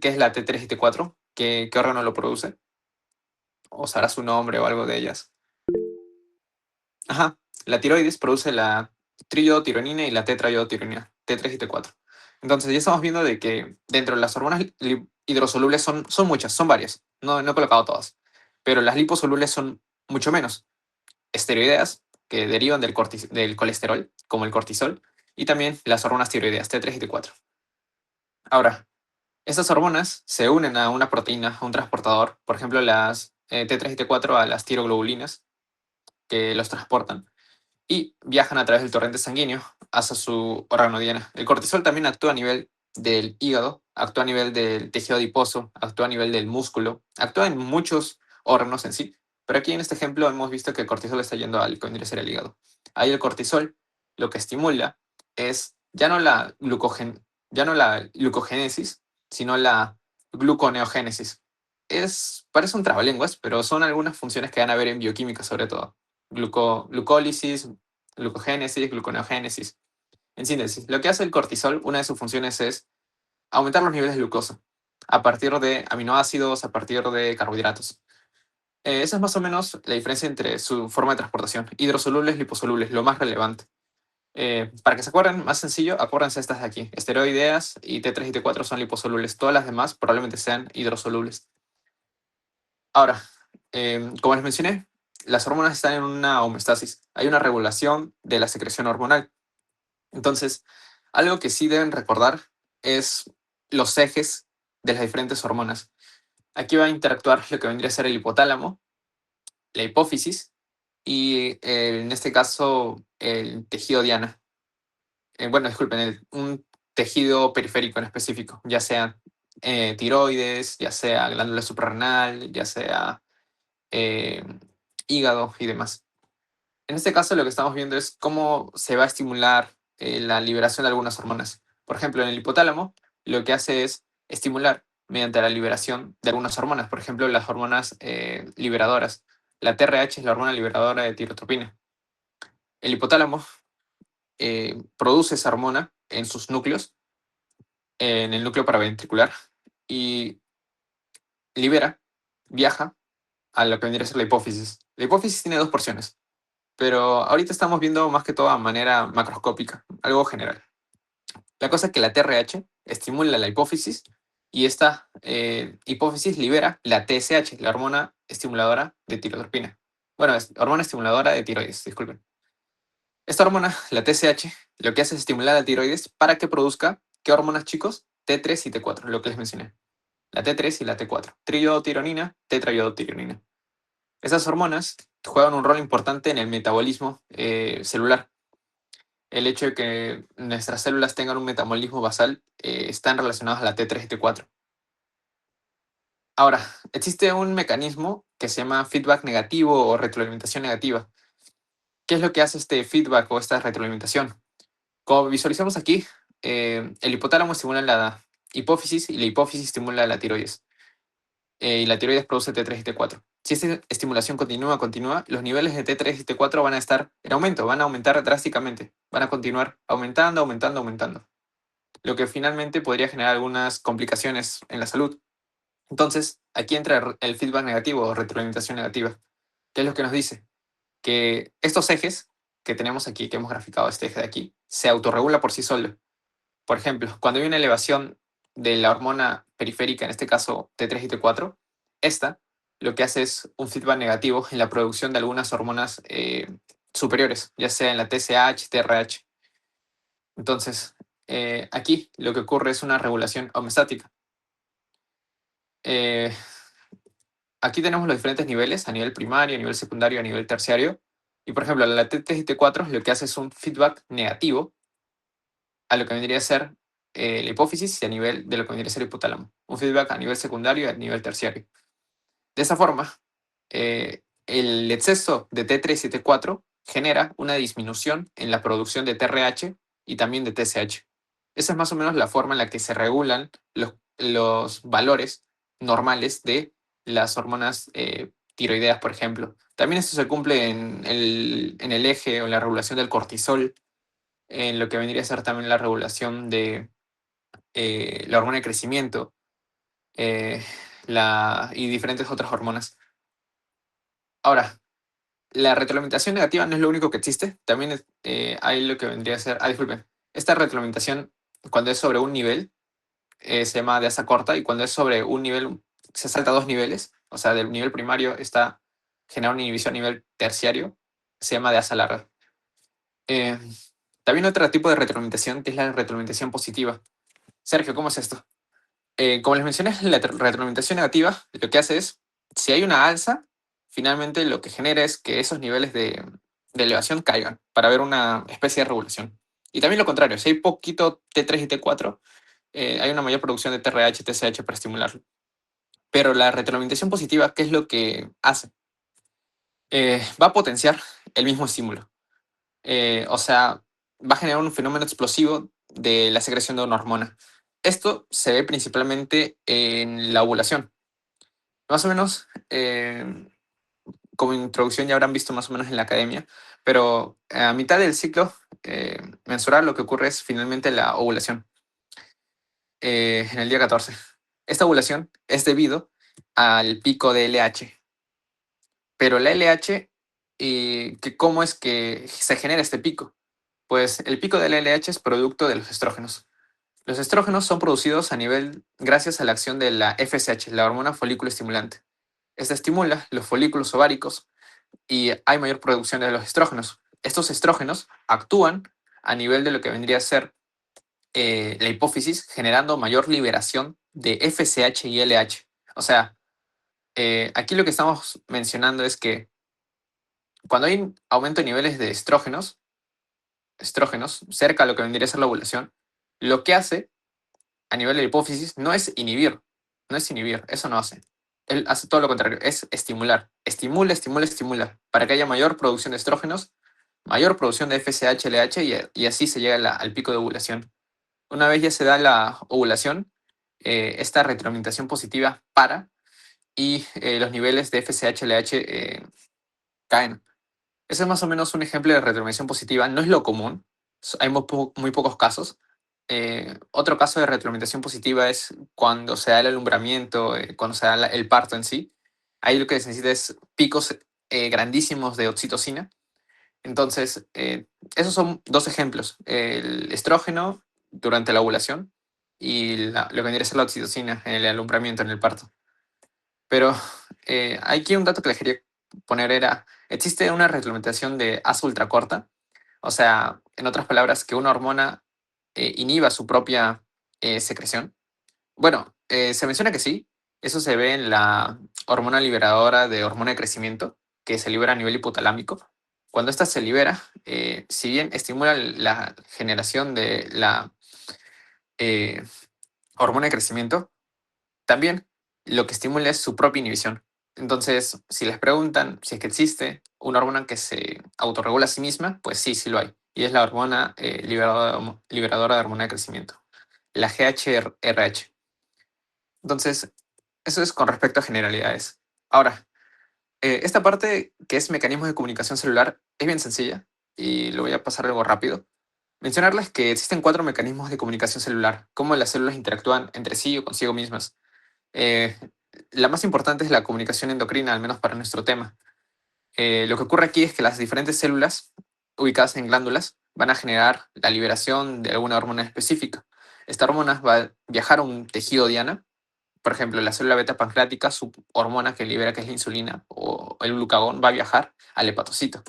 qué es la T3 y T4, qué órgano lo produce, o sabrás su nombre o algo de ellas. Ajá, la tiroides produce la triiodotironina y la tetraiodotironina, T3 y T4. Entonces ya estamos viendo de que dentro de las hormonas hidrosolubles son muchas, son varias. No he colocado todas. Pero las liposolubles son mucho menos. Esteroideas, que derivan del colesterol, como el cortisol, y también las hormonas tiroideas, T3 y T4. Ahora, estas hormonas se unen a una proteína, a un transportador, por ejemplo, las T3 y T4 a las tiroglobulinas, que los transportan y viajan a través del torrente sanguíneo hacia su órgano diana. El cortisol también actúa a nivel del hígado, actúa a nivel del tejido adiposo, actúa a nivel del músculo, actúa en muchos órganos en sí, pero aquí en este ejemplo hemos visto que el cortisol está yendo al que vendría a ser el hígado. Ahí el cortisol lo que estimula es ya no la glucogénesis, sino la gluconeogénesis. Parece un trabalenguas, pero son algunas funciones que van a ver en bioquímica sobre todo. Glucólisis, glucogénesis, gluconeogénesis. En síntesis, lo que hace el cortisol, una de sus funciones es aumentar los niveles de glucosa a partir de aminoácidos, a partir de carbohidratos. Esa es más o menos la diferencia entre su forma de transportación. Hidrosolubles, liposolubles, lo más relevante. Para que se acuerden, más sencillo, acuérdense estas de aquí. Esteroideas y T3 y T4 son liposolubles. Todas las demás probablemente sean hidrosolubles. Ahora, como les mencioné, las hormonas están en una homeostasis. Hay una regulación de la secreción hormonal. Entonces, algo que sí deben recordar es los ejes de las diferentes hormonas. Aquí va a interactuar lo que vendría a ser el hipotálamo, la hipófisis y en este caso el tejido diana. Bueno, disculpen, un tejido periférico en específico, ya sea tiroides, ya sea glándula suprarrenal, ya sea eh, hígado y demás. En este caso lo que estamos viendo es cómo se va a estimular la liberación de algunas hormonas. Por ejemplo, en el hipotálamo lo que hace es estimular mediante la liberación de algunas hormonas. Por ejemplo, las hormonas liberadoras. La TRH es la hormona liberadora de tirotropina. El hipotálamo produce esa hormona en sus núcleos, en el núcleo paraventricular, y libera, viaja a lo que vendría a ser la hipófisis. La hipófisis tiene dos porciones, pero ahorita estamos viendo más que todo a manera macroscópica, algo general. La cosa es que la TRH estimula la hipófisis y esta hipófisis libera la TSH, la hormona estimuladora de tirotropina. Bueno, es hormona estimuladora de tiroides, disculpen. Esta hormona, la TSH, lo que hace es estimular la tiroides para que produzca, ¿qué hormonas, chicos? T3 y T4, lo que les mencioné. La T3 y la T4. Triiodotironina, tetraiodotironina. Esas hormonas juegan un rol importante en el metabolismo celular. El hecho de que nuestras células tengan un metabolismo basal están relacionados a la T3 y T4. Ahora, existe un mecanismo que se llama feedback negativo o retroalimentación negativa. ¿Qué es lo que hace este feedback o esta retroalimentación? Como visualizamos aquí, el hipotálamo estimula la hipófisis y la hipófisis estimula la tiroides. Y la tiroides produce T3 y T4. Si esta estimulación continúa, los niveles de T3 y T4 van a estar en aumento, van a aumentar drásticamente, van a continuar aumentando, lo que finalmente podría generar algunas complicaciones en la salud. Entonces, aquí entra el feedback negativo o retroalimentación negativa. ¿Qué es lo que nos dice? Que estos ejes que tenemos aquí, que hemos graficado este eje de aquí, se autorregula por sí solo. Por ejemplo, cuando hay una elevación de la hormona periférica, en este caso T3 y T4, esta lo que hace es un feedback negativo en la producción de algunas hormonas superiores, ya sea en la TSH, TRH. Entonces, aquí lo que ocurre es una regulación homeostática. Eh, Aquí tenemos los diferentes niveles, a nivel primario, a nivel secundario, a nivel terciario. Y por ejemplo, la T3 y T4 lo que hace es un feedback negativo a lo que vendría a ser la hipófisis y a nivel de lo que vendría a ser el hipotálamo. Un feedback a nivel secundario y a nivel terciario. De esa forma, el exceso de T3 y T4 genera una disminución en la producción de TRH y también de TSH. Esa es más o menos la forma en la que se regulan los valores normales de las hormonas tiroideas, por ejemplo. También esto se cumple en el eje o en la regulación del cortisol, en lo que vendría a ser también la regulación de la hormona de crecimiento, eh, y diferentes otras hormonas. Ahora, la retroalimentación negativa no es lo único que existe. También hay lo que vendría a ser. Ah, disculpen. Esta retroalimentación, cuando es sobre un nivel, se llama de asa corta, y cuando es sobre un nivel, se salta dos niveles. O sea, del nivel primario está genera una inhibición a nivel terciario, se llama de asa larga. Eh, También otro tipo de retroalimentación que es la retroalimentación positiva. Sergio, ¿cómo es esto? Como les mencioné, la retroalimentación negativa lo que hace es, si hay una alza, finalmente lo que genera es que esos niveles de elevación caigan para ver una especie de regulación. Y también lo contrario, si hay poquito T3 y T4, hay una mayor producción de TRH y TSH para estimularlo. Pero la retroalimentación positiva, ¿qué es lo que hace? Va a potenciar el mismo estímulo. O sea, va a generar un fenómeno explosivo de la secreción de una hormona. Esto se ve principalmente en la ovulación. Más o menos, como introducción ya habrán visto más o menos en la academia, pero a mitad del ciclo menstrual lo que ocurre es finalmente la ovulación, en el día 14. Esta ovulación es debido al pico de LH, pero la LH, ¿cómo es que se genera este pico? Pues el pico del LH es producto de los estrógenos. Los estrógenos son producidos a nivel gracias a la acción de la FSH, la hormona folículo estimulante. Esta estimula los folículos ováricos y hay mayor producción de los estrógenos. Estos estrógenos actúan a nivel de lo que vendría a ser la hipófisis, generando mayor liberación de FSH y LH. O sea, aquí lo que estamos mencionando es que cuando hay un aumento de niveles de estrógenos cerca a lo que vendría a ser la ovulación, lo que hace a nivel de la hipófisis no es inhibir, eso no hace. Él hace todo lo contrario, es estimular. Estimula, estimula, estimula, para que haya mayor producción de estrógenos, mayor producción de FSH, LH y así se llega al pico de ovulación. Una vez ya se da la ovulación, esta retroalimentación positiva para y los niveles de FSH, LH caen. Ese es más o menos un ejemplo de retroalimentación positiva. No es lo común, hay muy pocos casos. Otro caso de retroalimentación positiva es cuando se da el alumbramiento, cuando se da el parto en sí. Ahí lo que se necesita es picos grandísimos de oxitocina. Entonces, esos son dos ejemplos. El estrógeno durante la ovulación y lo que vendría a ser la oxitocina en el alumbramiento, en el parto. Pero aquí un dato que les quería poner era, existe una reglamentación de asa ultracorta, o sea, en otras palabras, que una hormona inhiba su propia secreción. Bueno, se menciona que sí, eso se ve en la hormona liberadora de hormona de crecimiento, que se libera a nivel hipotalámico. Cuando esta se libera, si bien estimula la generación de la eh, hormona de crecimiento, también lo que estimula es su propia inhibición. Entonces, si les preguntan si es que existe una hormona que se autorregula a sí misma, pues sí, sí lo hay. Y es la hormona liberadora de hormona de crecimiento, la GHRH. Entonces, eso es con respecto a generalidades. Ahora, esta parte que es mecanismos de comunicación celular es bien sencilla y lo voy a pasar algo rápido. Mencionarles que existen 4 mecanismos de comunicación celular, cómo las células interactúan entre sí o consigo mismas. Eh, la más importante es la comunicación endocrina, al menos para nuestro tema. Lo que ocurre aquí es que las diferentes células ubicadas en glándulas van a generar la liberación de alguna hormona específica. Esta hormona va a viajar a un tejido diana, por ejemplo, la célula beta pancreática, su hormona que libera, que es la insulina, o el glucagón, va a viajar al hepatocito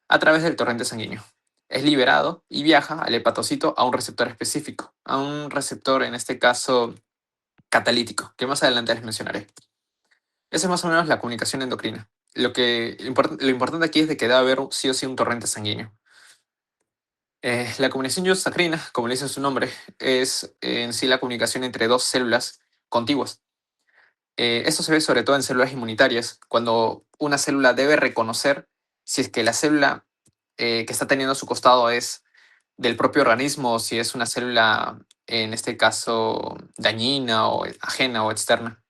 a través del torrente sanguíneo. Es liberado y viaja al hepatocito a un receptor específico, a un receptor, en este caso, catalítico, que más adelante les mencionaré. Esa es más o menos la comunicación endocrina. Lo importante aquí es de que debe haber sí o sí un torrente sanguíneo. La comunicación iodosacrina, como le dice su nombre, es en sí la comunicación entre dos células contiguas. Esto se ve sobre todo en células inmunitarias, cuando una célula debe reconocer si es que la célula que está teniendo a su costado es del propio organismo, o si es una célula, en este caso, dañina o ajena o externa.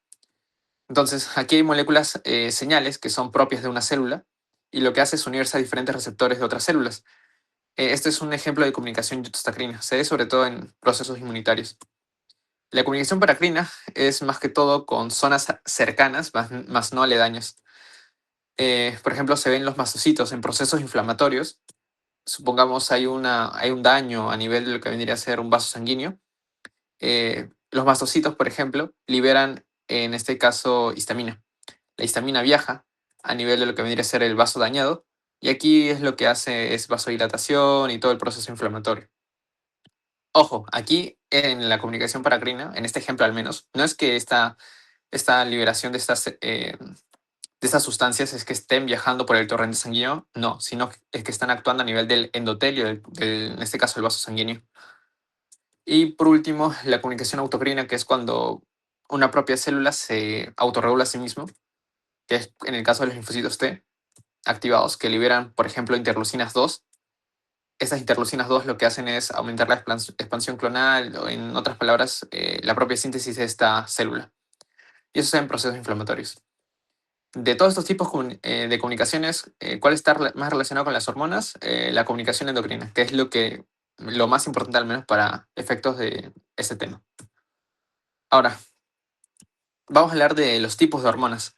Entonces, aquí hay moléculas señales que son propias de una célula y lo que hace es unirse a diferentes receptores de otras células. Este es un ejemplo de comunicación iodostacrina. Se ve sobre todo en procesos inmunitarios. La comunicación paracrina es más que todo con zonas cercanas, más no aledañas. Por ejemplo, se ven los mastocitos en procesos inflamatorios. Supongamos hay un daño a nivel de lo que vendría a ser un vaso sanguíneo. Los mastocitos, por ejemplo, liberan, en este caso, histamina. La histamina viaja a nivel de lo que vendría a ser el vaso dañado, y aquí es lo que hace es vasodilatación y todo el proceso inflamatorio. Ojo, aquí en la comunicación paracrina, en este ejemplo al menos, no es que esta liberación de estas sustancias es que estén viajando por el torrente sanguíneo, no, sino que es que están actuando a nivel del endotelio, en este caso el vaso sanguíneo. Y por último, la comunicación autocrina, que es cuando una propia célula se autorregula a sí mismo, que es en el caso de los linfocitos T activados, que liberan, por ejemplo, interleucinas 2. Estas interleucinas 2 lo que hacen es aumentar la expansión clonal, o en otras palabras, la propia síntesis de esta célula. Y eso se en procesos inflamatorios. De todos estos tipos de comunicaciones, ¿cuál está más relacionado con las hormonas? La comunicación endocrina, que es lo más importante al menos para efectos de este tema. Ahora, vamos a hablar de los tipos de hormonas.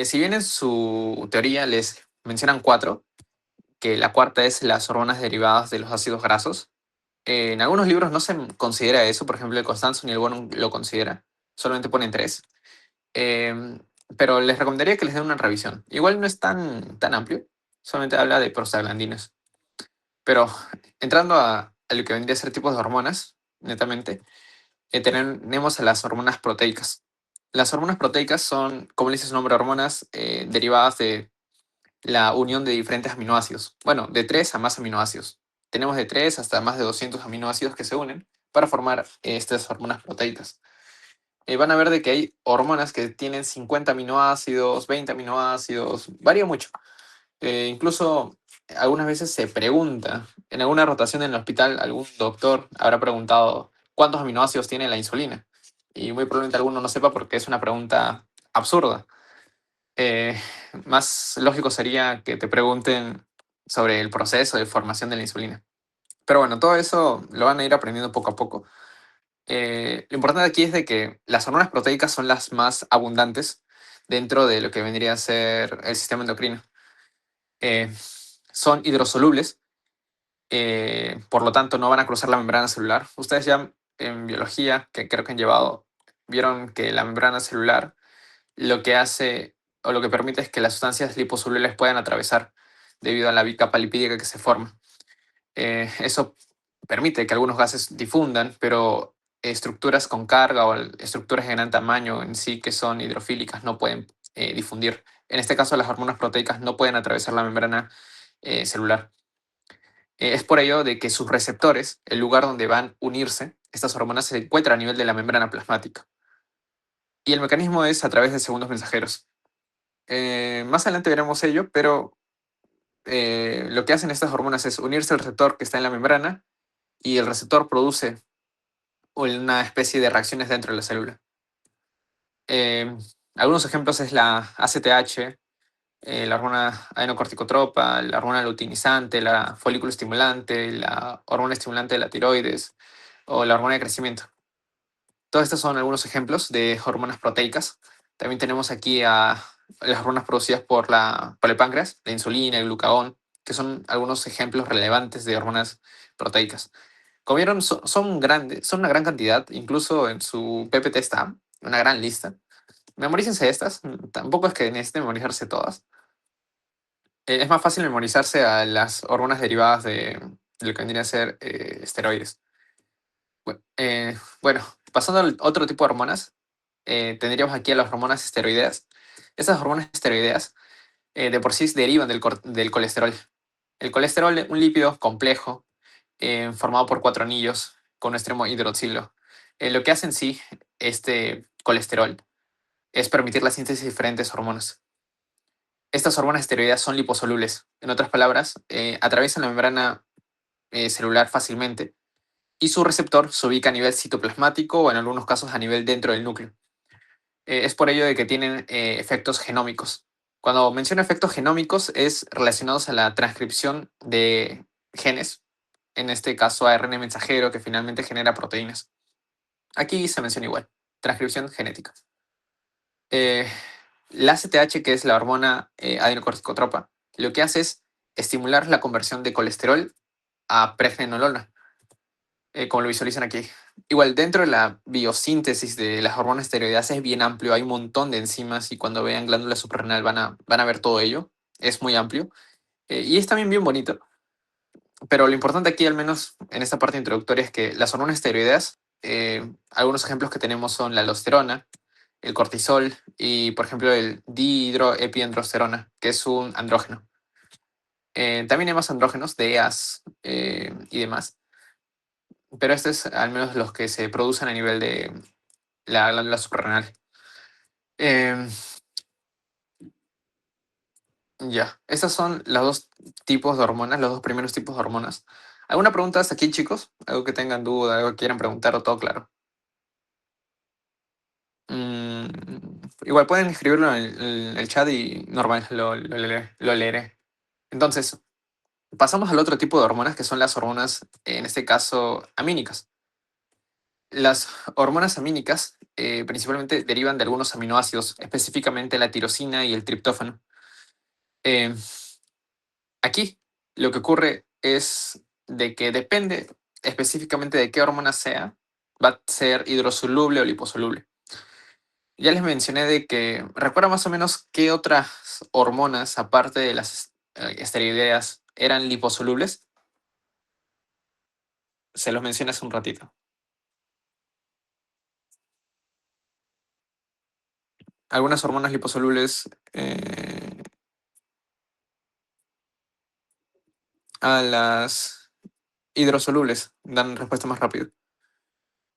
Si bien en su teoría les mencionan cuatro, que la cuarta es las hormonas derivadas de los ácidos grasos, en algunos libros no se considera eso, por ejemplo, el Constanzo ni el Bonum lo considera, solamente ponen tres. Em, pero les recomendaría que les den una revisión. Igual no es tan amplio, solamente habla de prostaglandinas. Pero entrando a lo que vendría a ser tipos de hormonas, netamente, tenemos a las hormonas proteicas. Las hormonas proteicas son, como le dice su nombre, hormonas derivadas de la unión de diferentes aminoácidos. Bueno, de 3 a más aminoácidos. Tenemos de 3 hasta más de 200 aminoácidos que se unen para formar estas hormonas proteicas. Van a ver de que hay hormonas que tienen 50 aminoácidos, 20 aminoácidos, varía mucho. Incluso algunas veces se pregunta, en alguna rotación en el hospital, algún doctor habrá preguntado cuántos aminoácidos tiene la insulina. Y muy probablemente alguno no sepa porque es una pregunta absurda. Eh, Más lógico sería que te pregunten sobre el proceso de formación de la insulina. Pero bueno, todo eso lo van a ir aprendiendo poco a poco. Lo importante aquí es de que las hormonas proteicas son las más abundantes dentro de lo que vendría a ser el sistema endocrino. Eh, Son hidrosolubles, por lo tanto no van a cruzar la membrana celular. Ustedes ya en biología, que creo que han llevado, vieron que la membrana celular lo que hace o lo que permite es que las sustancias liposolubles puedan atravesar debido a la capa lipídica que se forma. Eso permite que algunos gases difundan, pero estructuras con carga o estructuras de gran tamaño en sí que son hidrofílicas no pueden difundir. En este caso, las hormonas proteicas no pueden atravesar la membrana celular. Es por ello de que sus receptores, el lugar donde van a unirse, estas hormonas se encuentran a nivel de la membrana plasmática. Y el mecanismo es a través de segundos mensajeros. Más adelante veremos ello, pero lo que hacen estas hormonas es unirse al receptor que está en la membrana y el receptor produce una especie de reacciones dentro de la célula. Eh, Algunos ejemplos es la ACTH, la hormona adenocorticotropa, la hormona luteinizante, la folículo estimulante, la hormona estimulante de la tiroides o la hormona de crecimiento. Todos estos son algunos ejemplos de hormonas proteicas. También tenemos aquí a las hormonas producidas por el páncreas, la insulina, el glucagón, que son algunos ejemplos relevantes de hormonas proteicas. Como vieron, son grandes, son una gran cantidad, incluso en su PPT está una gran lista. Memorícense estas, tampoco es que necesiten memorizarse todas. Es más fácil memorizarse a las hormonas derivadas de lo que vendría a ser esteroides. Bueno, pasando al otro tipo de hormonas, tendríamos aquí a las hormonas esteroideas. Estas hormonas esteroideas de por sí derivan del colesterol. El colesterol es un lípido complejo formado por cuatro anillos con un extremo hidroxilo. Lo que hace en sí este colesterol es permitir la síntesis de diferentes hormonas. Estas hormonas esteroideas son liposolubles. En otras palabras, atraviesan la membrana celular fácilmente y su receptor se ubica a nivel citoplasmático o en algunos casos a nivel dentro del núcleo. Es por ello de que tienen efectos genómicos. Cuando menciono efectos genómicos es relacionados a la transcripción de genes, en este caso ARN mensajero que finalmente genera proteínas. Aquí se menciona igual, transcripción genética. Eh, la ACTH, que es la hormona adenocorticotropa, lo que hace es estimular la conversión de colesterol a pregnenolona, como lo visualizan aquí. Igual, dentro de la biosíntesis de las hormonas esteroideas es bien amplio, hay un montón de enzimas y cuando vean glándula suprarrenal van a ver todo ello, es muy amplio. Y es también bien bonito. Pero lo importante aquí, al menos en esta parte introductoria, es que las hormonas esteroideas, algunos ejemplos que tenemos son la aldosterona, el cortisol y, por ejemplo, el dihidroepiandrosterona, que es un andrógeno. También hay más andrógenos, DEAs y demás, pero este es al menos los que se producen a nivel de la glándula suprarrenal. Eh, ya, estos son los dos tipos de hormonas, los dos primeros tipos de hormonas. ¿Alguna pregunta hasta aquí, chicos? ¿Algo que tengan duda, algo que quieran preguntar o todo claro? Mm, igual pueden escribirlo en el chat y normal, lo leeré. Entonces, pasamos al otro tipo de hormonas que son las hormonas, en este caso, amínicas. Las hormonas amínicas principalmente derivan de algunos aminoácidos, específicamente la tirosina y el triptófano. Eh, Aquí lo que ocurre es de que depende específicamente de qué hormona sea, va a ser hidrosoluble o liposoluble. Ya les mencioné de que, ¿recuerda más o menos qué otras hormonas, aparte de las esteroideas, eran liposolubles? Se los mencioné hace un ratito. Algunas hormonas liposolubles a las hidrosolubles dan respuesta más rápido.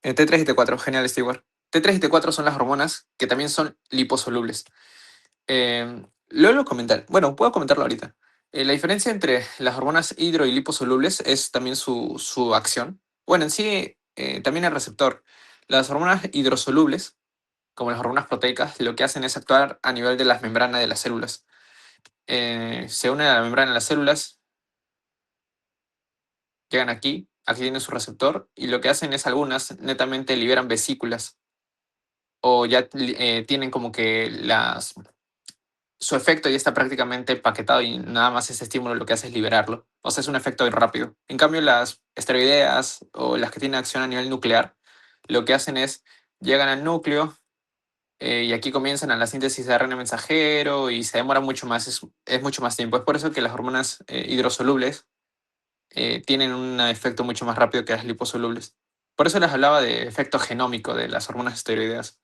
T3 y T4, genial, Stewart. T3 y T4 son las hormonas que también son liposolubles. Luego lo comentar. Bueno, puedo comentarlo ahorita. La diferencia entre las hormonas hidro y liposolubles es también su acción. Bueno, en sí, también el receptor. Las hormonas hidrosolubles, como las hormonas proteicas, lo que hacen es actuar a nivel de las membranas de las células. Se unen a la membrana de las células, llegan aquí tienen su receptor, y lo que hacen es algunas netamente liberan vesículas o ya tienen como que su efecto ya está prácticamente empaquetado y nada más ese estímulo lo que hace es liberarlo. O sea, es un efecto rápido. En cambio, las esteroideas o las que tienen acción a nivel nuclear, lo que hacen es llegan al núcleo y aquí comienzan a la síntesis de ARN mensajero y se demora mucho más, es mucho más tiempo. Es por eso que las hormonas hidrosolubles tienen un efecto mucho más rápido que las liposolubles. Por eso les hablaba de efecto genómico de las hormonas esteroideas.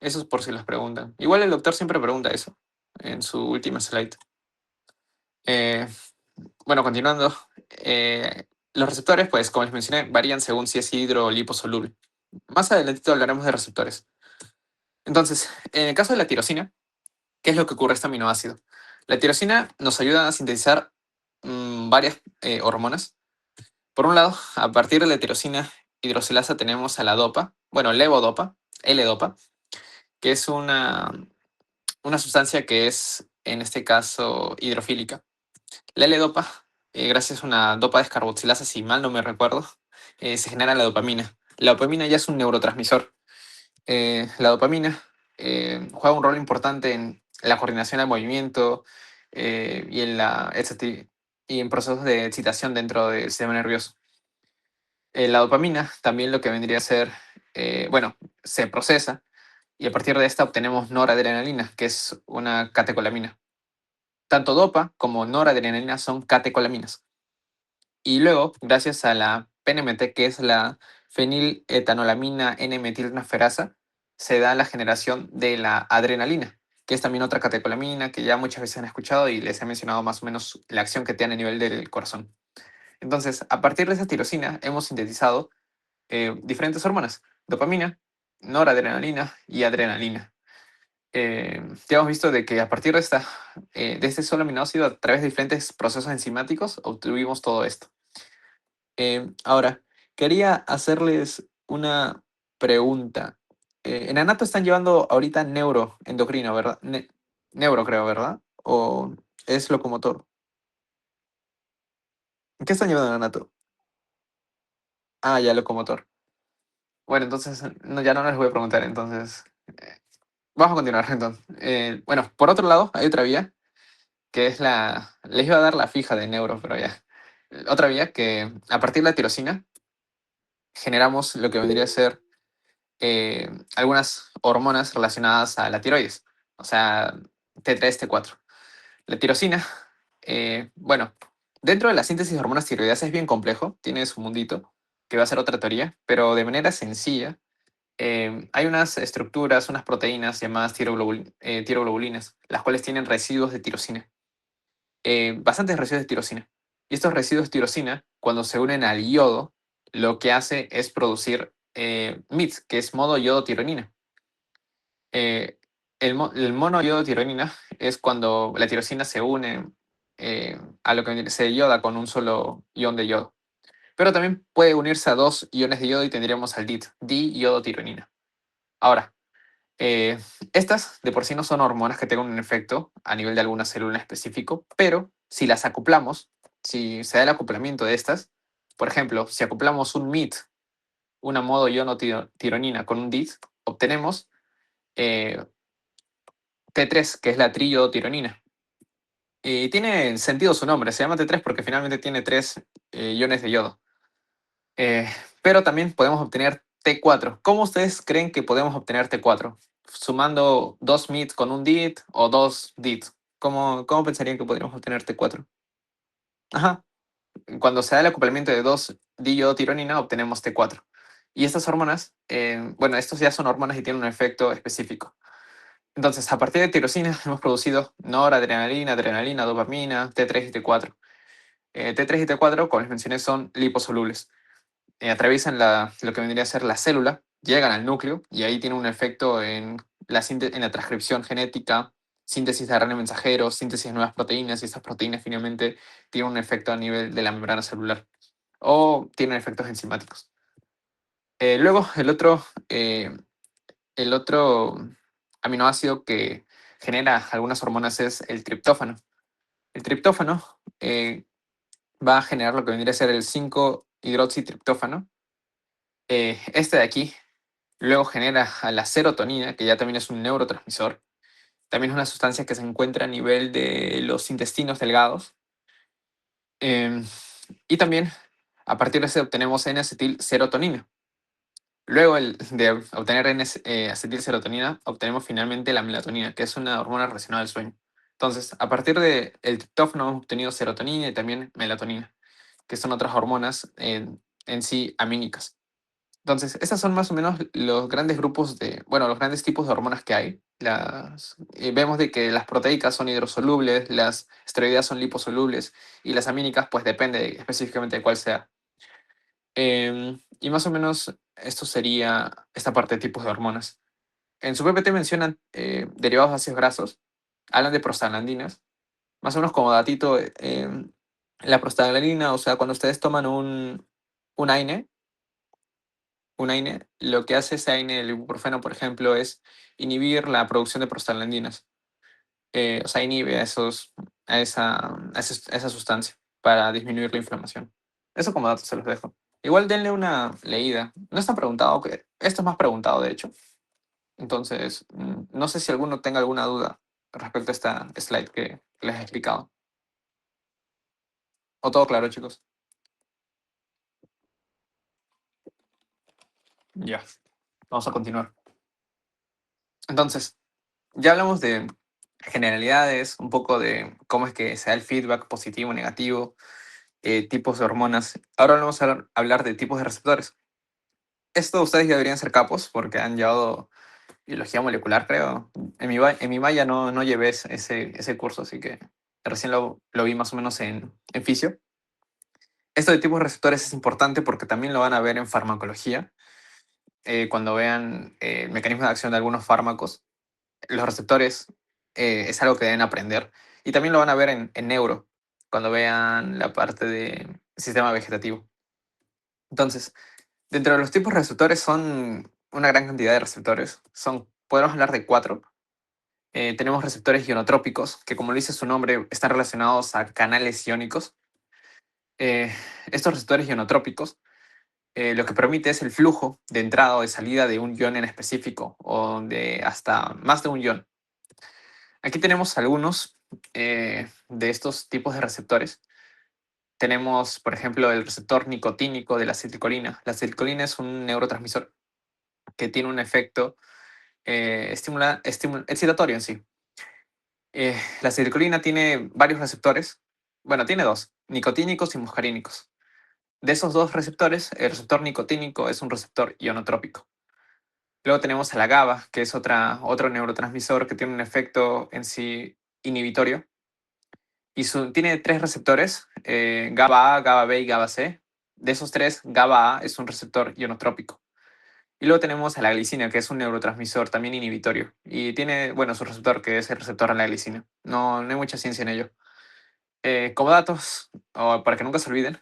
Eso es por si las preguntan. Igual el doctor siempre pregunta eso en su última slide. Eh, bueno, continuando. Los receptores, pues, como les mencioné, varían según si es hidro o liposoluble. Más adelantito hablaremos de receptores. Entonces, en el caso de la tirosina, ¿qué es lo que ocurre a este aminoácido? La tirosina nos ayuda a sintetizar varias hormonas. Por un lado, a partir de la tirosina hidroxilasa tenemos a la dopa, bueno, levodopa, L-dopa, que es una sustancia que es, en este caso, hidrofílica. La L-dopa, gracias a una dopa descarboxilasa, si mal no me recuerdo, se genera la dopamina. La dopamina ya es un neurotransmisor. La dopamina juega un rol importante en la coordinación del movimiento y y en procesos de excitación dentro del sistema nervioso. La dopamina también lo que vendría a ser, bueno, se procesa y a partir de esta obtenemos noradrenalina, que es una catecolamina. Tanto dopa como noradrenalina son catecolaminas. Y luego, gracias a la PNMT, que es la feniletanolamina N-metilnaferasa, se da la generación de la adrenalina, que es también otra catecolamina que ya muchas veces han escuchado y les he mencionado más o menos la acción que tiene a nivel del corazón. Entonces, a partir de esa tirosina hemos sintetizado diferentes hormonas: dopamina, noradrenalina y adrenalina. Ya hemos visto de que a partir de este solo aminoácido, a través de diferentes procesos enzimáticos, obtuvimos todo esto. Ahora, quería hacerles una pregunta. En Anato están llevando ahorita neuroendocrino, ¿verdad? Neuro, creo, ¿verdad? ¿O es locomotor? ¿Qué están llevando en Anato? Ah, ya, locomotor. Bueno, entonces ya no les voy a preguntar, entonces vamos a continuar. Entonces, bueno, por otro lado, hay otra vía que es les iba a dar la fija de neuro, pero ya. Otra vía que a partir de la tirosina generamos lo que vendría a ser algunas hormonas relacionadas a la tiroides, o sea, T3, T4. La tirosina, bueno, dentro de la síntesis de hormonas tiroideas es bien complejo, tiene su mundito, que va a ser otra teoría, pero de manera sencilla, hay unas estructuras, unas proteínas llamadas tiroglobulinas, las cuales tienen residuos de tirosina, bastantes residuos de tirosina. Y estos residuos de tirosina, cuando se unen al yodo, lo que hace es producir MIT, que es modo yodo tironina. Eh, el monoyodo tironina es cuando la tirosina se une a lo que se yoda con un solo ion de yodo. Pero también puede unirse a dos iones de yodo y tendríamos al DIT, diiodotironina. Ahora, eh, estas de por sí no son hormonas que tengan un efecto a nivel de alguna célula en específico, pero si las acoplamos, si se da el acoplamiento de estas, por ejemplo, si acoplamos un MIT, una modo iono tironina con un DIT, obtenemos eh, T3, que es la triiodotironina. Y tiene sentido su nombre, se llama T3 porque finalmente tiene tres iones de yodo. Eh, pero también podemos obtener T4. ¿Cómo ustedes creen que podemos obtener T4? ¿Sumando dos MIT con un DIT o dos DIT? ¿Cómo pensarían que podríamos obtener T4? Ajá. Cuando se da el acoplamiento de dos diiodotironina, obtenemos T4. Y estas hormonas, bueno, estos ya son hormonas y tienen un efecto específico. Entonces, a partir de tirosina hemos producido noradrenalina, adrenalina, dopamina, T3 y T4. T3 y T4, como les mencioné, son liposolubles. Atraviesan lo que vendría a ser la célula, llegan al núcleo y ahí tienen un efecto en en la transcripción genética, síntesis de ARN mensajero, síntesis de nuevas proteínas y estas proteínas finalmente tienen un efecto a nivel de la membrana celular o tienen efectos enzimáticos. Luego, el otro aminoácido que genera algunas hormonas es el triptófano. El triptófano va a generar lo que vendría a ser el 5-hidroxitriptófano. Este de aquí luego genera a la serotonina, que ya también es un neurotransmisor. También es una sustancia que se encuentra a nivel de los intestinos delgados. Eh, y también a partir de ese obtenemos N-acetilserotonina. Luego de obtener acetilserotonina, obtenemos finalmente la melatonina, que es una hormona relacionada al sueño. Entonces, a partir del triptófano hemos obtenido serotonina y también melatonina, que son otras hormonas en sí amínicas. Entonces, esas son más o menos los grandes grupos bueno, los grandes tipos de hormonas que hay. Vemos de que las proteicas son hidrosolubles, las esteroideas son liposolubles y las amínicas, pues depende específicamente de cuál sea. Y más o menos esto sería esta parte de tipos de hormonas. En su PPT mencionan derivados de ácidos grasos, hablan de prostaglandinas. Más o menos como datito, la prostaglandina, o sea, cuando ustedes toman un AINE, lo que hace ese AINE, el ibuprofeno, por ejemplo, es inhibir la producción de prostaglandinas. O sea, inhibe a esa sustancia para disminuir la inflamación. Eso como datos se los dejo. Igual denle una leída. No está preguntado, que esto es más preguntado, de hecho. Entonces, no sé si alguno tenga alguna duda respecto a esta slide que les he explicado. ¿O todo claro, chicos? Ya, vamos a continuar. Entonces, ya hablamos de generalidades, un poco de cómo es que se da el feedback positivo, negativo, tipos de hormonas. Ahora vamos a hablar de tipos de receptores. Esto ustedes ya deberían ser capos porque han llevado biología molecular, creo. En mi malla no llevé ese curso, así que recién lo vi más o menos en fisio. Esto de tipos de receptores es importante porque también lo van a ver en farmacología. Cuando vean el mecanismo de acción de algunos fármacos, los receptores es algo que deben aprender. Y también lo van a ver en neuro, cuando vean la parte de sistema vegetativo. Entonces, dentro de los tipos de receptores son una gran cantidad de receptores. Podemos hablar de cuatro. Tenemos receptores ionotrópicos, que como lo dice su nombre, están relacionados a canales iónicos. Estos receptores ionotrópicos lo que permite es el flujo de entrada o de salida de un ion en específico o de hasta más de un ion. Aquí tenemos algunos de estos tipos de receptores. Tenemos, por ejemplo, el receptor nicotínico de la acetilcolina. La acetilcolina es un neurotransmisor que tiene un efecto excitatorio en sí. La acetilcolina tiene varios receptores. Bueno, tiene dos, nicotínicos y muscarínicos. De esos dos receptores, el receptor nicotínico es un receptor ionotrópico. Luego tenemos a la GABA, que es otro neurotransmisor que tiene un efecto en sí inhibitorio. Y tiene tres receptores, GABA A, GABA B y GABA C. De esos tres, GABA A es un receptor ionotrópico. Y luego tenemos a la glicina, que es un neurotransmisor también inhibitorio. Y tiene, bueno, su receptor, que es el receptor a la glicina. No hay mucha ciencia en ello. Como datos, o para que nunca se olviden,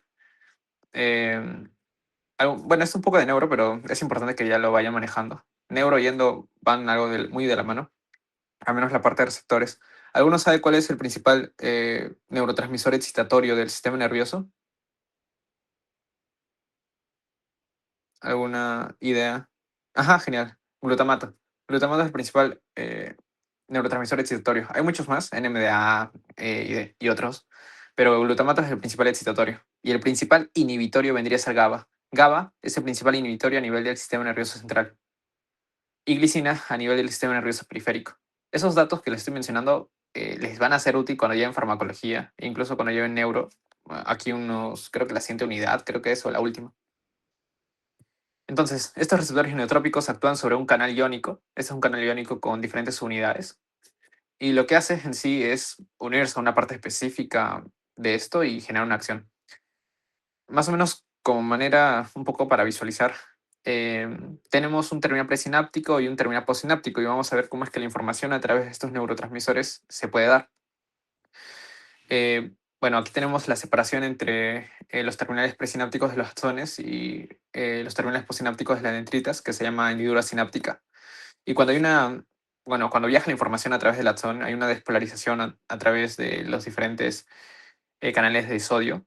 eh, bueno, es un poco de neuro, pero es importante que ya lo vayan manejando. Neuro y endo van algo muy de la mano, al menos la parte de receptores. ¿Alguno sabe cuál es el principal neurotransmisor excitatorio del sistema nervioso? ¿Alguna idea? Ajá, genial. Glutamato. Glutamato es el principal neurotransmisor excitatorio. Hay muchos más, NMDA y otros, pero glutamato es el principal excitatorio. Y el principal inhibitorio vendría a ser GABA. GABA es el principal inhibitorio a nivel del sistema nervioso central. Y glicina a nivel del sistema nervioso periférico. Esos datos que les estoy mencionando les van a ser útil cuando lleven farmacología, e incluso cuando lleven neuro. Aquí creo que la siguiente unidad, creo que es o la última. Entonces, estos receptores ionotrópicos actúan sobre un canal iónico. Este es un canal iónico con diferentes unidades. Y lo que hace en sí es unirse a una parte específica de esto y generar una acción. Más o menos como manera un poco para visualizar, tenemos un terminal presináptico y un terminal postsináptico y vamos a ver cómo es que la información a través de estos neurotransmisores se puede dar. Bueno, aquí tenemos la separación entre los terminales presinápticos de los axones y los terminales postsinápticos de las dendritas, que se llama hendidura sináptica. Y cuando hay cuando viaja la información a través del axón, hay una despolarización a través de los diferentes canales de sodio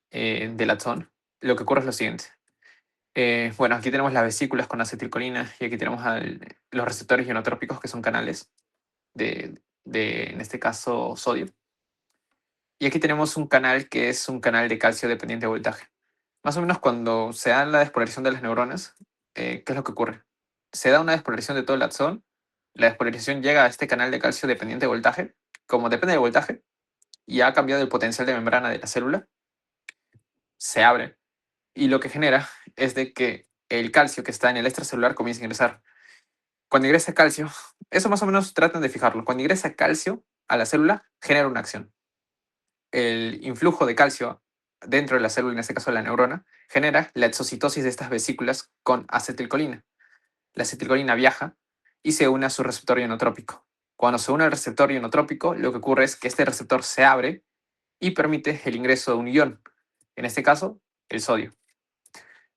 del axón. Lo que ocurre es lo siguiente. Bueno, aquí tenemos las vesículas con acetilcolina y aquí tenemos los receptores ionotrópicos, que son canales en este caso, sodio. Y aquí tenemos un canal que es un canal de calcio dependiente de voltaje. Más o menos cuando se da la despolarización de las neuronas, ¿qué es lo que ocurre? Se da una despolarización de todo el axón, la despolarización llega a este canal de calcio dependiente de voltaje. Como depende del voltaje y ha cambiado el potencial de membrana de la célula, se abre. Y lo que genera es de que el calcio que está en el extracelular comienza a ingresar. Cuando ingresa calcio, eso más o menos tratan de fijarlo. Cuando ingresa calcio a la célula, genera una acción. El influjo de calcio dentro de la célula, en este caso de la neurona, genera la exocitosis de estas vesículas con acetilcolina. La acetilcolina viaja y se une a su receptor ionotrópico. Cuando se une al receptor ionotrópico, lo que ocurre es que este receptor se abre y permite el ingreso de un ion, en este caso, el sodio.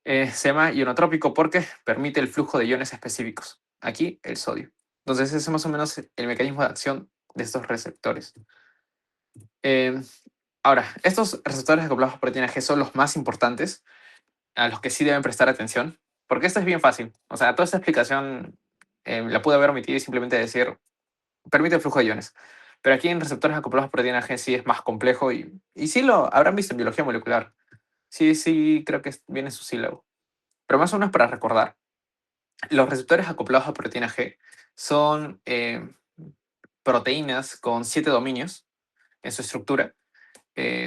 Se llama ionotrópico porque permite el flujo de iones específicos. Aquí, el sodio. Entonces, ese es más o menos el mecanismo de acción de estos receptores. Eh, Ahora, estos receptores acoplados a proteína G son los más importantes, a los que sí deben prestar atención, porque esto es bien fácil. O sea, toda esta explicación la pude haber omitido y simplemente decir, permite el flujo de iones. Pero aquí en receptores acoplados a proteína G sí es más complejo y sí lo habrán visto en biología molecular. Sí, creo que viene en su sílabo. Pero más o menos para recordar, los receptores acoplados a proteína G son proteínas con 7 dominios en su estructura.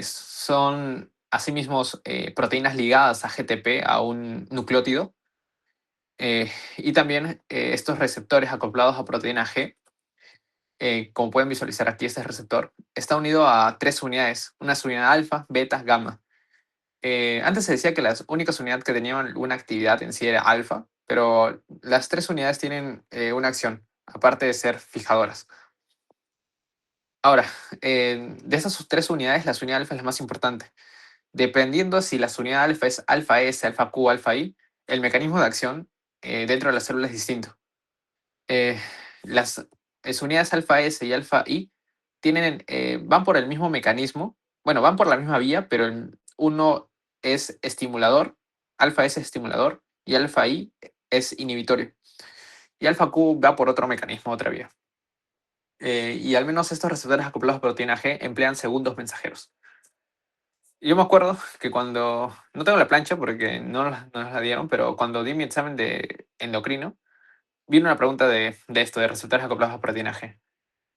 Son asimismo proteínas ligadas a GTP, a un nucleótido. Y también estos receptores acoplados a proteína G, como pueden visualizar aquí, este receptor está unido a tres unidades, una unidad alfa, beta, gamma. Antes se decía que las únicas unidades que tenían una actividad en sí era alfa, pero las tres unidades tienen una acción, aparte de ser fijadoras. Ahora, de esas tres unidades, la unidad alfa es la más importante. Dependiendo si la unidad alfa es alfa S, alfa Q, alfa I, el mecanismo de acción dentro de la célula es distinto. Eh, las unidades alfa S y alfa I van por el mismo mecanismo, bueno, van por la misma vía, pero uno es estimulador alfa S es estimulador y alfa I es inhibitorio. Y alfa Q va por otro mecanismo, otra vía. Y al menos estos receptores acoplados a proteína G emplean segundos mensajeros. Yo me acuerdo que cuando, no tengo la plancha porque no nos la dieron, pero cuando di mi examen de endocrino, vino una pregunta de esto, de receptores acoplados a proteína G.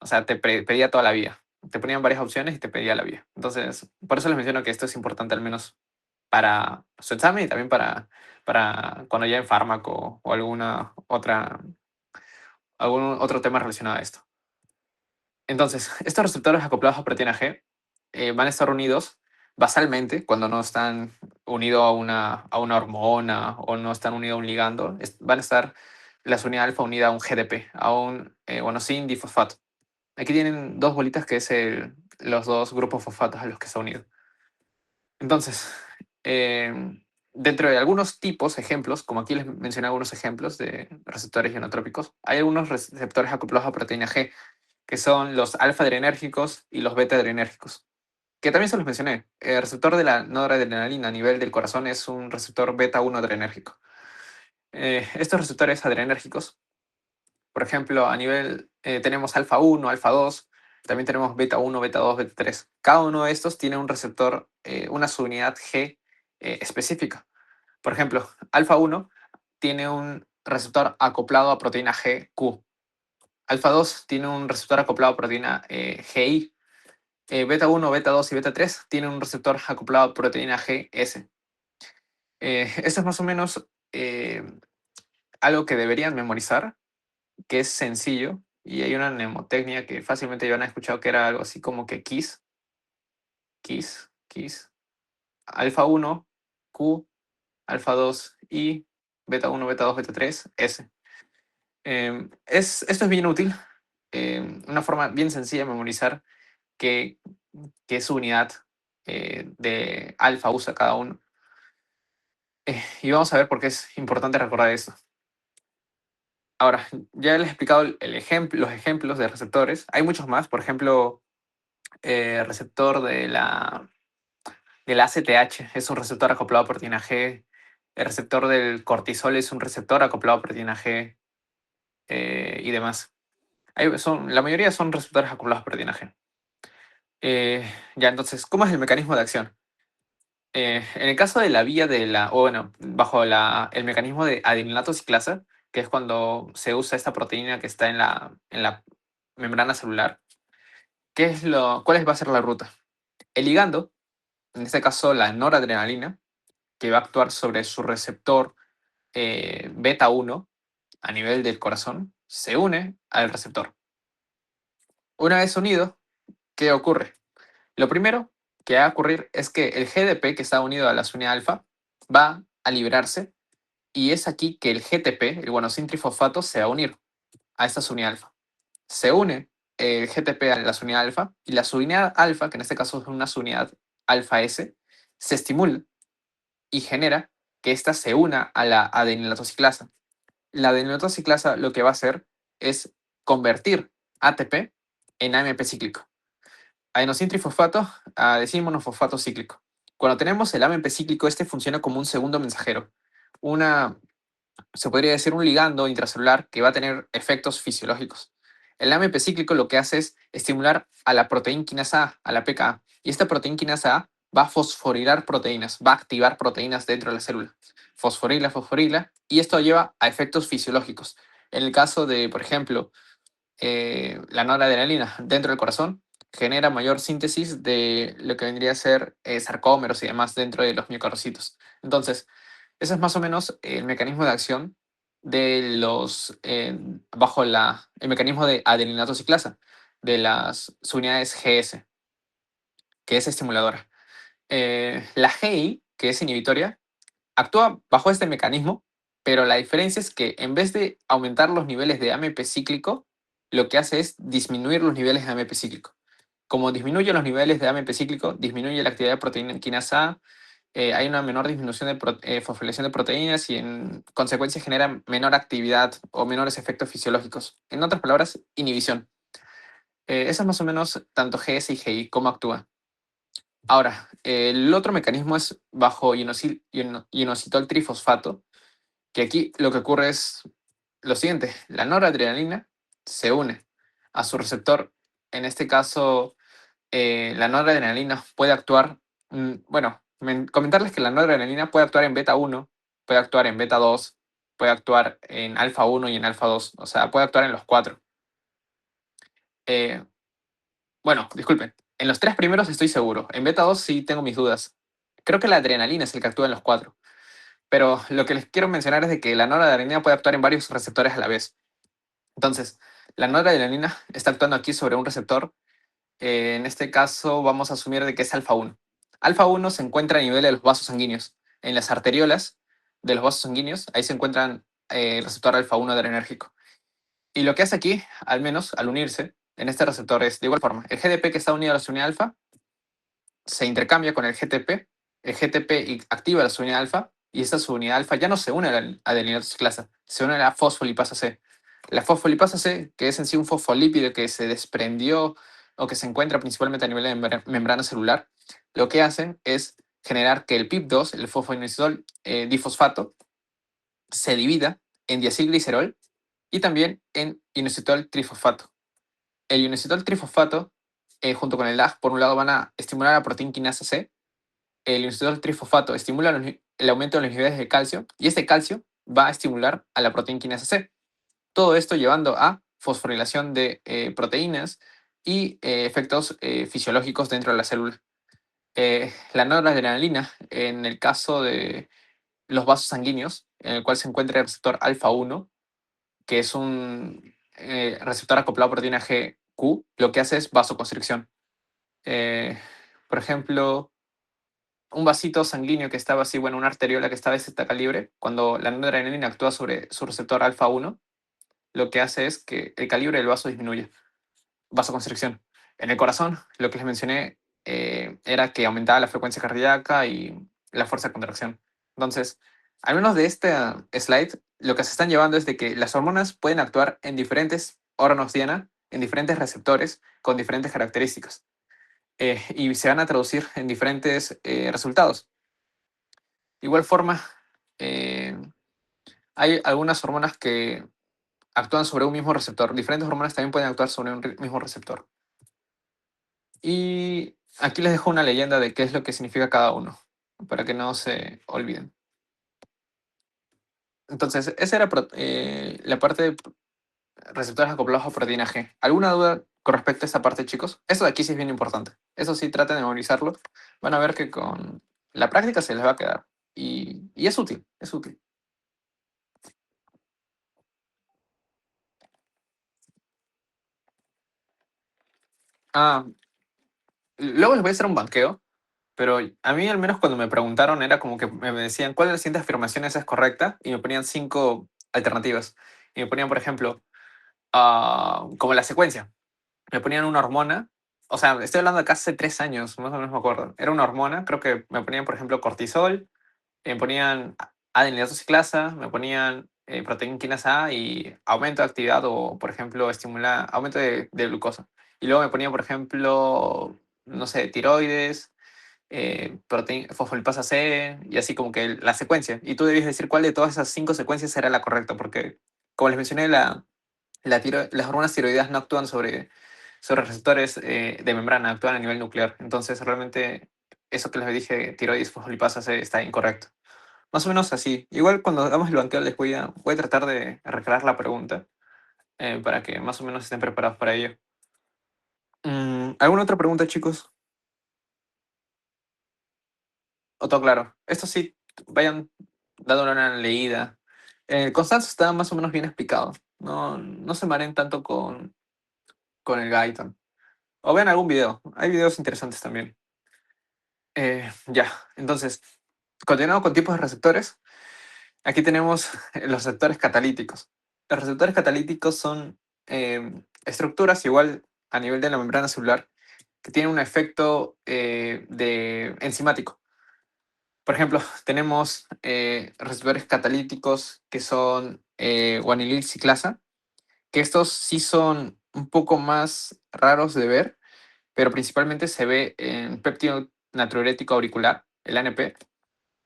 O sea, pedía toda la vía. Te ponían varias opciones y te pedía la vía. Entonces, por eso les menciono que esto es importante al menos para su examen y también para cuando ya en fármaco o algún otro tema relacionado a esto. Entonces, estos receptores acoplados a proteína G van a estar unidos basalmente cuando no están unidos a una hormona o no están unidos a un ligando. Van a estar las unidades alfa unida a un GDP, a un guanosín difosfato. Aquí tienen dos bolitas que es los dos grupos fosfatos a los que está unido. Entonces, dentro de algunos tipos, ejemplos, como aquí les mencioné algunos ejemplos de receptores ionotrópicos, hay algunos receptores acoplados a proteína G, que son los alfa-adrenérgicos y los beta-adrenérgicos, que también se los mencioné. El receptor de la noradrenalina a nivel del corazón es un receptor beta-1 adrenérgico. Estos receptores adrenérgicos, por ejemplo, a nivel tenemos alfa-1, alfa-2, también tenemos beta-1, beta-2, beta-3. Cada uno de estos tiene un receptor, una subunidad G específica. Por ejemplo, alfa-1 tiene un receptor acoplado a proteína GQ. Alfa-2 tiene un receptor acoplado a proteína GI. Beta-1, beta-2 y beta-3 tienen un receptor acoplado a proteína GS. Esto es más o menos algo que deberían memorizar, que es sencillo, y hay una mnemotecnia que fácilmente ya han escuchado que era algo así como que KISS, alfa 1, Q, alfa 2 y beta 1, beta 2, beta 3, S. Esto es bien útil, una forma bien sencilla de memorizar qué su unidad de alfa usa cada uno. Y vamos a ver por qué es importante recordar esto. Ahora, ya les he explicado los ejemplos de receptores. Hay muchos más, por ejemplo, receptor del ACTH es un receptor acoplado a proteína G. El receptor del cortisol es un receptor acoplado a proteína G y demás. La mayoría son receptores acoplados a proteína G. Ya, entonces, ¿cómo es el mecanismo de acción? En el caso de la vía o bueno, bajo el mecanismo de adenilato ciclasa, que es cuando se usa esta proteína que está en la membrana celular, ¿cuál va a ser la ruta? El ligando, en este caso la noradrenalina, que va a actuar sobre su receptor beta 1 a nivel del corazón, se une al receptor. Una vez unido, ¿qué ocurre? Lo primero que va a ocurrir es que el GDP que está unido a la unidad alfa va a liberarse y es aquí que el GTP, el guanosín trifosfato, se va a unir a esta subunidad alfa. Se une el GTP a la subunidad alfa y la subunidad alfa, que en este caso es una subunidad alfa S, se estimula y genera que ésta se una a la adenilatociclasa. La adenilatociclasa lo que va a hacer es convertir ATP en AMP cíclico. Adenosín trifosfato a desinmonofosfato cíclico. Cuando tenemos el AMP cíclico, este funciona como un segundo mensajero. Se podría decir un ligando intracelular que va a tener efectos fisiológicos. El AMP cíclico lo que hace es estimular a la proteína quinasa A, a la PKA, y esta proteína quinasa A va a fosforilar proteínas, va a activar proteínas dentro de la célula. Fosforila, y esto lleva a efectos fisiológicos. En el caso de, por ejemplo, la noradrenalina dentro del corazón, genera mayor síntesis de lo que vendría a ser sarcómeros y demás dentro de los miocarocitos. Entonces, ese es más o menos el mecanismo de acción de bajo el mecanismo de adeninato ciclasa de las unidades GS, que es estimuladora. La GI, que es inhibitoria, actúa bajo este mecanismo, pero la diferencia es que en vez de aumentar los niveles de AMP cíclico, lo que hace es disminuir los niveles de AMP cíclico. Como disminuye los niveles de AMP cíclico, disminuye la actividad de proteína en quinasa A, hay una menor disminución de fosforilación de proteínas y en consecuencia genera menor actividad o menores efectos fisiológicos. En otras palabras, inhibición. Eso es más o menos tanto GS y GI, cómo actúa. Ahora, el otro mecanismo es bajo inositol trifosfato, que aquí lo que ocurre es lo siguiente: la noradrenalina se une a su receptor. En este caso, la noradrenalina puede actuar, bueno, comentarles que la noradrenalina puede actuar en beta 1, puede actuar en beta 2, puede actuar en alfa 1 y en alfa 2, o sea, puede actuar en los cuatro. Eh, bueno, disculpen, en los tres primeros estoy seguro, en beta 2 sí tengo mis dudas. Creo que la adrenalina es el que actúa en los cuatro, pero lo que les quiero mencionar es de que la noradrenalina puede actuar en varios receptores a la vez. Entonces, la noradrenalina está actuando aquí sobre un receptor. En este caso vamos a asumir de que es alfa 1. Alfa 1 se encuentra a nivel de los vasos sanguíneos. En las arteriolas de los vasos sanguíneos, ahí se encuentran el receptor alfa 1 adrenérgico. Y lo que hace aquí, al menos al unirse en este receptor, es de igual forma. El GDP que está unido a la subunidad alfa se intercambia con el GTP activa la subunidad alfa, y esta subunidad alfa ya no se une a la adeninata ciclasa, se une a la fosfolipasa C. La fosfolipasa C, que es en sí un fosfolípido que se desprendió o que se encuentra principalmente a nivel de membrana celular, lo que hace es generar que el PIP2, el fosfoinositol difosfato, se divida en diacilglicerol y también en inositol trifosfato. El inositol trifosfato, junto con el LAG, por un lado van a estimular la proteína quinasa C. El inositol trifosfato estimula el aumento de los niveles de calcio, y este calcio va a estimular a la proteína quinasa C. Todo esto llevando a fosforilación de proteínas y efectos fisiológicos dentro de la célula. La noradrenalina, en el caso de los vasos sanguíneos, en el cual se encuentra el receptor alfa 1, que es un receptor acoplado a proteína GQ, lo que hace es vasoconstricción. Eh, por ejemplo, un vasito sanguíneo que estaba así, bueno, una arteriola que estaba de Z calibre, cuando la noradrenalina actúa sobre su receptor alfa 1, lo que hace es que el calibre del vaso disminuye. Vasoconstricción. En el corazón, lo que les mencioné era que aumentaba la frecuencia cardíaca y la fuerza de contracción. Entonces, al menos de este slide, lo que se están llevando es de que las hormonas pueden actuar en diferentes órganos diana, en diferentes receptores, con diferentes características, y se van a traducir en diferentes resultados. De igual forma, eh, hay algunas hormonas que actúan sobre un mismo receptor. Diferentes hormonas también pueden actuar sobre un mismo receptor. Y aquí les dejo una leyenda de qué es lo que significa cada uno, para que no se olviden. Entonces, esa era la parte de receptores acoplados a proteína G. ¿Alguna duda con respecto a esta parte, chicos? Eso de aquí sí es bien importante. Eso sí, traten de memorizarlo. Van a ver que con la práctica se les va a quedar. Y es útil, es útil. Ah, luego les voy a hacer un banqueo, pero a mí al menos cuando me preguntaron era como que me decían cuál de las siguientes afirmaciones es correcta y me ponían 5 alternativas. Y me ponían, por ejemplo, como la secuencia. Me ponían una hormona, o sea, estoy hablando de casi hace 3 años, más o menos me acuerdo. Era una hormona, creo que me ponían, por ejemplo, cortisol, me ponían adenylato ciclasa, me ponían proteína quinasa A y aumento de actividad o, por ejemplo, estimula aumento de glucosa. Y luego me ponían, por ejemplo, no sé, tiroides, fosfolipasa C, y así como que la secuencia. Y tú debías decir cuál de todas esas 5 secuencias era la correcta, porque, como les mencioné, las hormonas tiroideas no actúan sobre receptores de membrana, actúan a nivel nuclear. Entonces, realmente, eso que les dije, tiroides, fosfolipasa C, está incorrecto. Más o menos así. Igual cuando hagamos el banqueo les voy a tratar de recrear la pregunta para que más o menos estén preparados para ello. ¿Alguna otra pregunta, chicos? ¿O todo claro? Esto sí, vayan dándole una leída. Constanzo está más o menos bien explicado. No, no se mareen tanto con el Gaiton. O vean algún video. Hay videos interesantes también. Ya, entonces, continuando con tipos de receptores, aquí tenemos los receptores catalíticos. Los receptores catalíticos son estructuras igual a nivel de la membrana celular que tienen un efecto de enzimático. Por ejemplo, tenemos receptores catalíticos que son guanilil ciclasa, que estos sí son un poco más raros de ver, pero principalmente se ve en natriurético auricular, el ANP,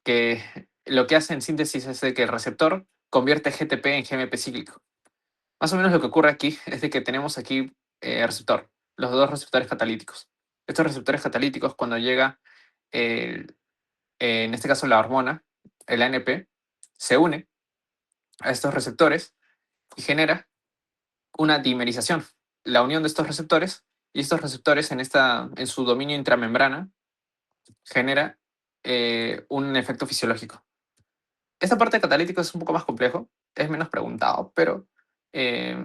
que lo que hace en síntesis es de que el receptor convierte GTP en GMP cíclico. Más o menos lo que ocurre aquí es de que tenemos aquí receptor, los dos receptores catalíticos. Estos receptores catalíticos, cuando llega, en este caso la hormona, el ANP, se une a estos receptores y genera una dimerización. La unión de estos receptores y estos receptores en su dominio intramembrana genera un efecto fisiológico. Esta parte de catalítico es un poco más complejo, es menos preguntado, pero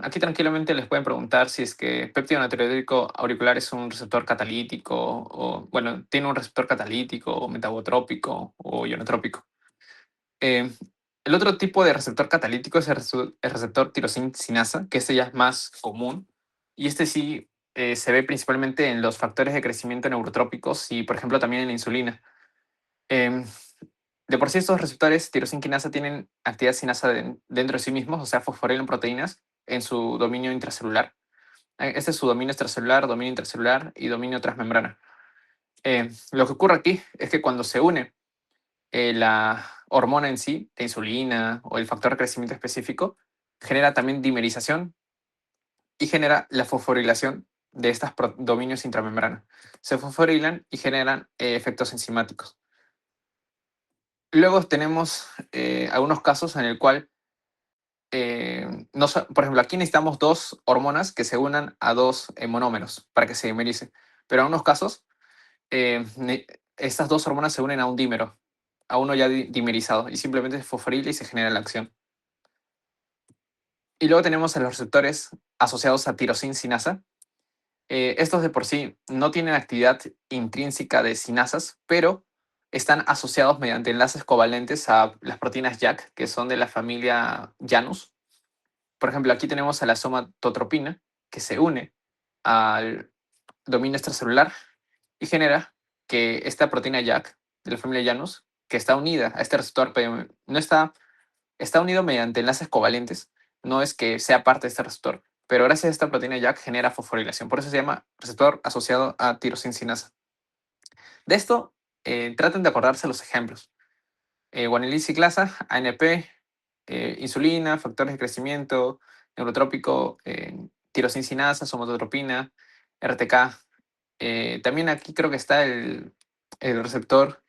aquí tranquilamente les pueden preguntar si es que péptido natriurético auricular es un receptor catalítico o, bueno, tiene un receptor catalítico o metabotrópico o ionotrópico. Eh, el otro tipo de receptor catalítico es el receptor tirosina sinasa, que este ya es más común y este sí se ve principalmente en los factores de crecimiento neurotrópicos y, por ejemplo, también en la insulina. Em, de por sí, estos receptores tirosina quinasa tienen actividad sinasa dentro de sí mismos, o sea, fosforilan proteínas en su dominio intracelular. Este es su dominio intracelular y dominio transmembrana. Lo que ocurre aquí es que cuando se une la hormona en sí, la insulina o el factor de crecimiento específico, genera también dimerización y genera la fosforilación de estos dominios intramembrana. Se fosforilan y generan efectos enzimáticos. Luego tenemos algunos casos en el cual, por ejemplo, aquí necesitamos dos hormonas que se unan a dos monómeros para que se dimerice. Pero en algunos casos, estas dos hormonas se unen a un dímero, a uno ya dimerizado, y simplemente se fosforila y se genera la acción. Y luego tenemos a los receptores asociados a tirosina sinasa. Estos de por sí no tienen actividad intrínseca de sinasas, pero están asociados mediante enlaces covalentes a las proteínas JAK, que son de la familia Janus. Por ejemplo, aquí tenemos a la somatotropina, que se une al dominio extracelular y genera que esta proteína JAK de la familia Janus, que está unida a este receptor, pero no está unido mediante enlaces covalentes, no es que sea parte de este receptor, pero gracias a esta proteína JAK genera fosforilación. Por eso se llama receptor asociado a tirosina sinasa. De esto, traten de acordarse los ejemplos. Guanilina ciclasa, ANP, insulina, factores de crecimiento, neurotrópico, tirosina sinasa, somatotropina, RTK. También aquí creo que está el receptor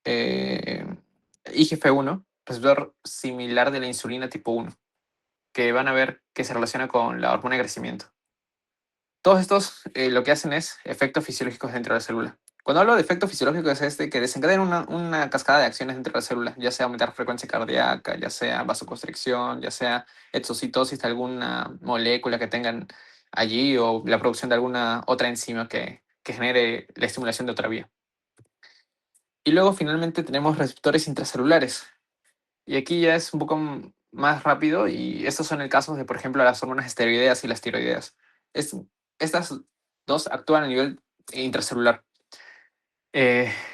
IGF-1, receptor similar de la insulina tipo 1, que van a ver que se relaciona con la hormona de crecimiento. Todos estos lo que hacen es efectos fisiológicos dentro de la célula. Cuando hablo de efectos fisiológicos es este que desencadenan una cascada de acciones dentro de la célula, ya sea aumentar frecuencia cardíaca, ya sea vasoconstricción, ya sea exocitosis de alguna molécula que tengan allí o la producción de alguna otra enzima que genere la estimulación de otra vía. Y luego finalmente tenemos receptores intracelulares. Y aquí ya es un poco más rápido y estos son el caso de, por ejemplo, las hormonas esteroideas y las tiroideas. Estas dos actúan a nivel intracelular.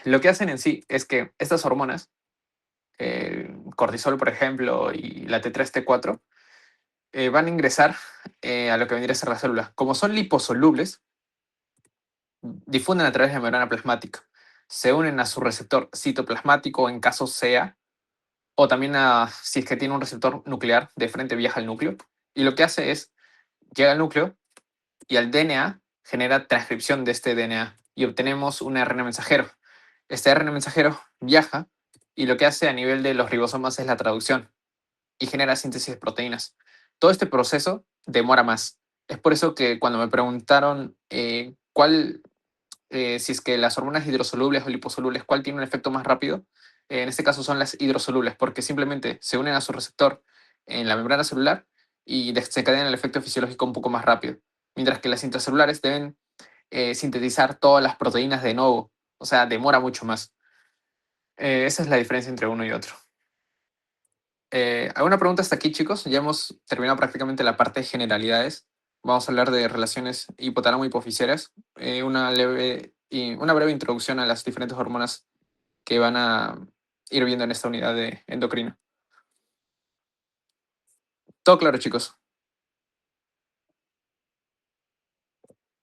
Lo que hacen en sí es que estas hormonas, cortisol, por ejemplo, y la T3, T4, van a ingresar a lo que vendría a ser la célula. Como son liposolubles, difunden a través de la membrana plasmática. Se unen a su receptor citoplasmático en caso sea, o también si es que tiene un receptor nuclear, de frente viaja al núcleo. Y lo que hace es, llega al núcleo y al DNA genera transcripción de este DNA y obtenemos un ARN mensajero. Este ARN mensajero viaja y lo que hace a nivel de los ribosomas es la traducción y genera síntesis de proteínas. Todo este proceso demora más. Es por eso que cuando me preguntaron si es que las hormonas hidrosolubles o liposolubles, ¿cuál tiene un efecto más rápido? En este caso son las hidrosolubles, porque simplemente se unen a su receptor en la membrana celular y desencadenan el efecto fisiológico un poco más rápido. Mientras que las intracelulares deben sintetizar todas las proteínas de nuevo, o sea, demora mucho más. Esa es la diferencia entre uno y otro. ¿Alguna pregunta hasta aquí, chicos? Ya hemos terminado prácticamente la parte de generalidades. Vamos a hablar de relaciones hipotálamo-hipofisieras, una breve introducción a las diferentes hormonas que van a ir viendo en esta unidad de endocrina. Todo claro, chicos.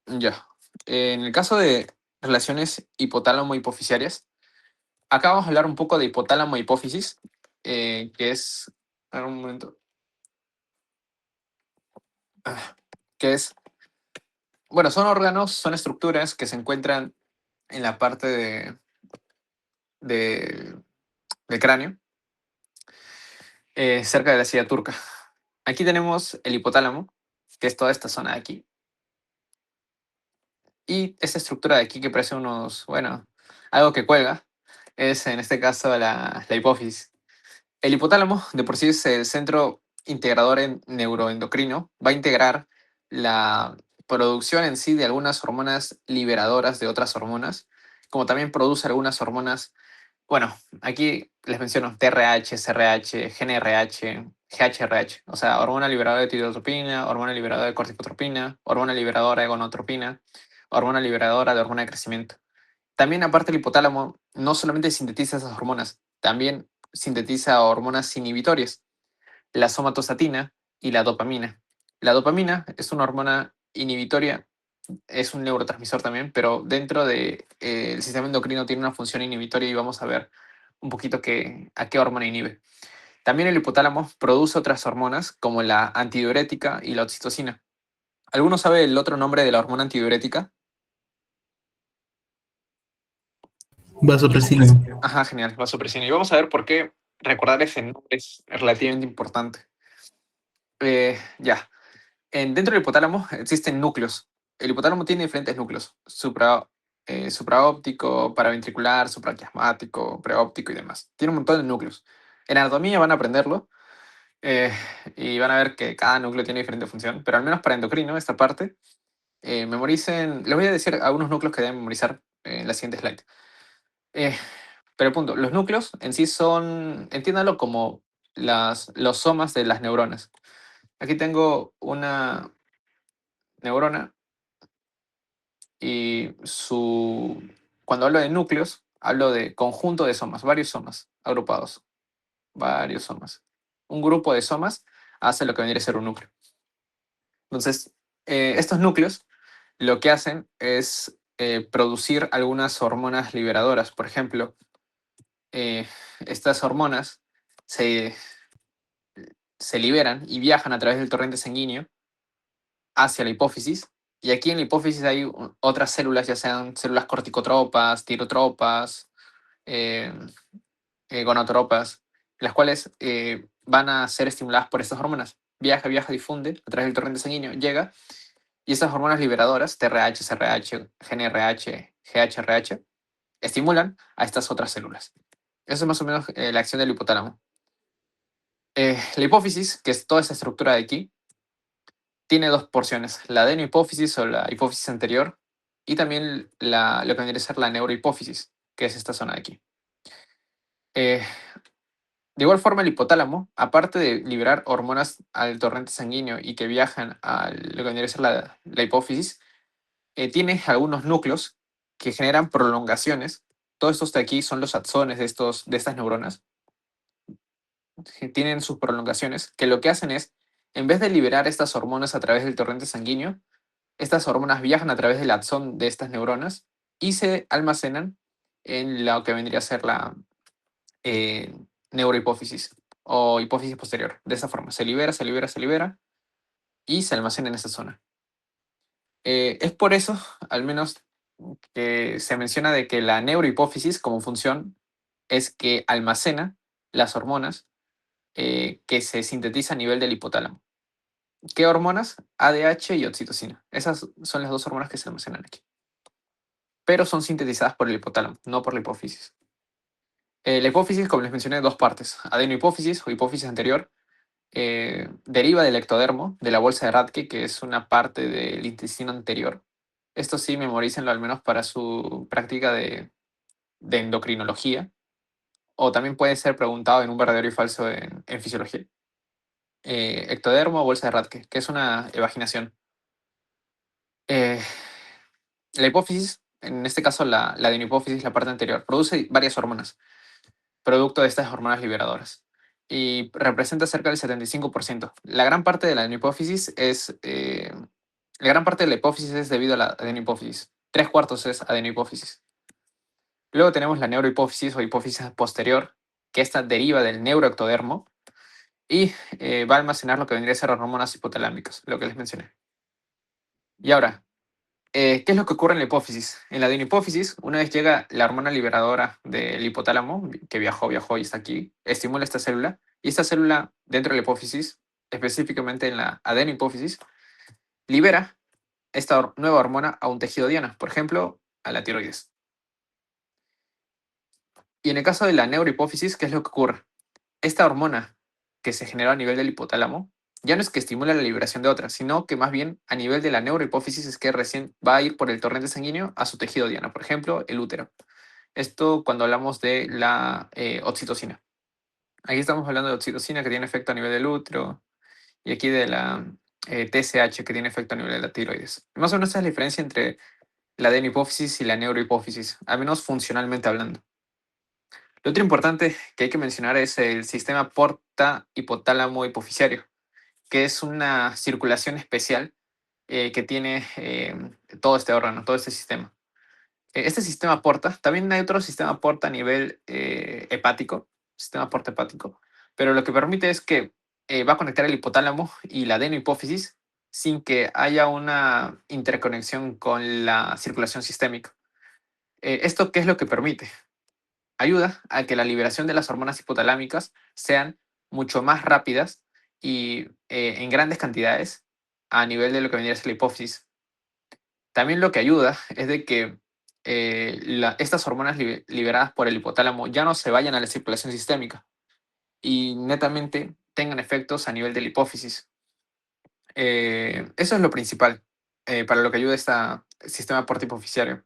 Ya. En el caso de relaciones hipotálamo-hipofisiarias. Acá vamos a hablar un poco de hipotálamo-hipófisis, que es... A ver, un momento. Que es... Bueno, son órganos, son estructuras que se encuentran en la parte de- del cráneo, cerca de la silla turca. Aquí tenemos el hipotálamo, que es toda esta zona de aquí. Y esta estructura de aquí que parece unos, bueno, algo que cuelga, es en este caso la hipófisis. El hipotálamo, de por sí, es el centro integrador neuroendocrino. Va a integrar la producción en sí de algunas hormonas liberadoras de otras hormonas, como también produce algunas hormonas. Bueno, aquí les menciono TRH, CRH, GnRH, GHRH, o sea, hormona liberadora de tiroidotropina, hormona liberadora de corticotropina, hormona liberadora de gonadotropina, hormona liberadora de hormona de crecimiento. También, aparte, el hipotálamo no solamente sintetiza esas hormonas, también sintetiza hormonas inhibitorias, la somatostatina y la dopamina. La dopamina es una hormona inhibitoria, es un neurotransmisor también, pero dentro del sistema endocrino tiene una función inhibitoria y vamos a ver un poquito a qué hormona inhibe. También el hipotálamo produce otras hormonas como la antidiurética y la oxitocina. ¿Alguno sabe el otro nombre de la hormona antidiurética? Vasopresina. Ajá, genial, vasopresina. Y vamos a ver por qué recordar ese nombre es relativamente importante. Ya. Dentro del hipotálamo existen núcleos. El hipotálamo tiene diferentes núcleos: supraóptico, paraventricular, supraquiasmático, preóptico y demás. Tiene un montón de núcleos. En anatomía van a aprenderlo, eh, y van a ver que cada núcleo tiene diferente función, pero al menos para endocrino, esta parte, memoricen. Les voy a decir algunos núcleos que deben memorizar en la siguiente slide. Eh, pero el punto, los núcleos en sí son, entiéndalo como los somas de las neuronas. Aquí tengo una neurona y cuando hablo de núcleos, hablo de conjunto de somas, varios somas agrupados, varios somas. Un grupo de somas hace lo que vendría a ser un núcleo. Entonces, estos núcleos lo que hacen es producir algunas hormonas liberadoras. Por ejemplo, estas hormonas se, se liberan y viajan a través del torrente sanguíneo hacia la hipófisis. Y aquí en la hipófisis hay otras células, ya sean células corticotropas, tirotropas, eh, gonotropas, las cuales van a ser estimuladas por estas hormonas. Viaja, viaja, difunde a través del torrente sanguíneo, llega, y estas hormonas liberadoras, TRH, CRH, GnRH, GHRH, estimulan a estas otras células. Eso es más o menos la acción del hipotálamo. La hipófisis, que es toda esa estructura de aquí, tiene dos porciones: la adenohipófisis o la hipófisis anterior, y también lo que vendría a ser la neurohipófisis, que es esta zona de aquí. Eh, de igual forma, el hipotálamo, aparte de liberar hormonas al torrente sanguíneo y que viajan a lo que vendría a ser la hipófisis, tiene algunos núcleos que generan prolongaciones. Todos estos de aquí son los axones de estas neuronas, que tienen sus prolongaciones, que lo que hacen es, en vez de liberar estas hormonas a través del torrente sanguíneo, estas hormonas viajan a través del axón de estas neuronas y se almacenan en lo que vendría a ser la eh, neurohipófisis o hipófisis posterior. De esa forma, se libera, se libera, se libera y se almacena en esa zona. Es por eso, al menos, que se menciona de que la neurohipófisis como función es que almacena las hormonas que se sintetizan a nivel del hipotálamo. ¿Qué hormonas? ADH y oxitocina. Esas son las dos hormonas que se almacenan aquí, pero son sintetizadas por el hipotálamo, no por la hipófisis. La hipófisis, como les mencioné, dos partes: adenohipófisis o hipófisis anterior. Deriva del ectodermo, de la bolsa de Rathke, que es una parte del intestino anterior. Esto sí, memorícenlo al menos para su práctica de endocrinología, o también puede ser preguntado en un verdadero y falso en fisiología. Ectodermo o bolsa de Rathke, que es una evaginación. Eh, la hipófisis, en este caso la adenohipófisis, la parte anterior, produce varias hormonas, producto de estas hormonas liberadoras, y representa cerca del 75%. La gran parte de la adenohipófisis es, la gran parte de la hipófisis es debido a la adenohipófisis. 3/4 es adenohipófisis. Luego tenemos la neurohipófisis o hipófisis posterior, que esta deriva del neuroectodermo y va a almacenar lo que vendría a ser hormonas hipotalámicas, lo que les mencioné. Y ahora, ¿qué es lo que ocurre en la hipófisis? En la adenohipófisis, una vez llega la hormona liberadora del hipotálamo, que viajó y está aquí, estimula esta célula, y esta célula dentro de la hipófisis, específicamente en la adenohipófisis, libera esta nueva hormona a un tejido diana, por ejemplo, a la tiroides. Y en el caso de la neurohipófisis, ¿qué es lo que ocurre? Esta hormona que se genera a nivel del hipotálamo ya no es que estimula la liberación de otra, sino que más bien a nivel de la neurohipófisis es que recién va a ir por el torrente sanguíneo a su tejido diana, por ejemplo, el útero. Esto cuando hablamos de la oxitocina. Aquí estamos hablando de oxitocina que tiene efecto a nivel del útero y aquí de la TSH que tiene efecto a nivel de la tiroides. Más o menos esa es la diferencia entre la adenohipófisis y la neurohipófisis, al menos funcionalmente hablando. Lo otro importante que hay que mencionar es el sistema porta hipotálamo hipoficiario, que es una circulación especial que tiene todo este órgano, todo este sistema. Este sistema porta, también hay otro sistema porta a nivel hepático, sistema porta hepático, pero lo que permite es que va a conectar el hipotálamo y la adenohipófisis sin que haya una interconexión con la circulación sistémica. ¿Esto qué es lo que permite? Ayuda a que la liberación de las hormonas hipotalámicas sean mucho más rápidas y en grandes cantidades a nivel de lo que vendría a ser la hipófisis. También lo que ayuda es de que estas hormonas liberadas por el hipotálamo ya no se vayan a la circulación sistémica y netamente tengan efectos a nivel de la hipófisis. Eso es lo principal para lo que ayuda este sistema porta-hipoficiario.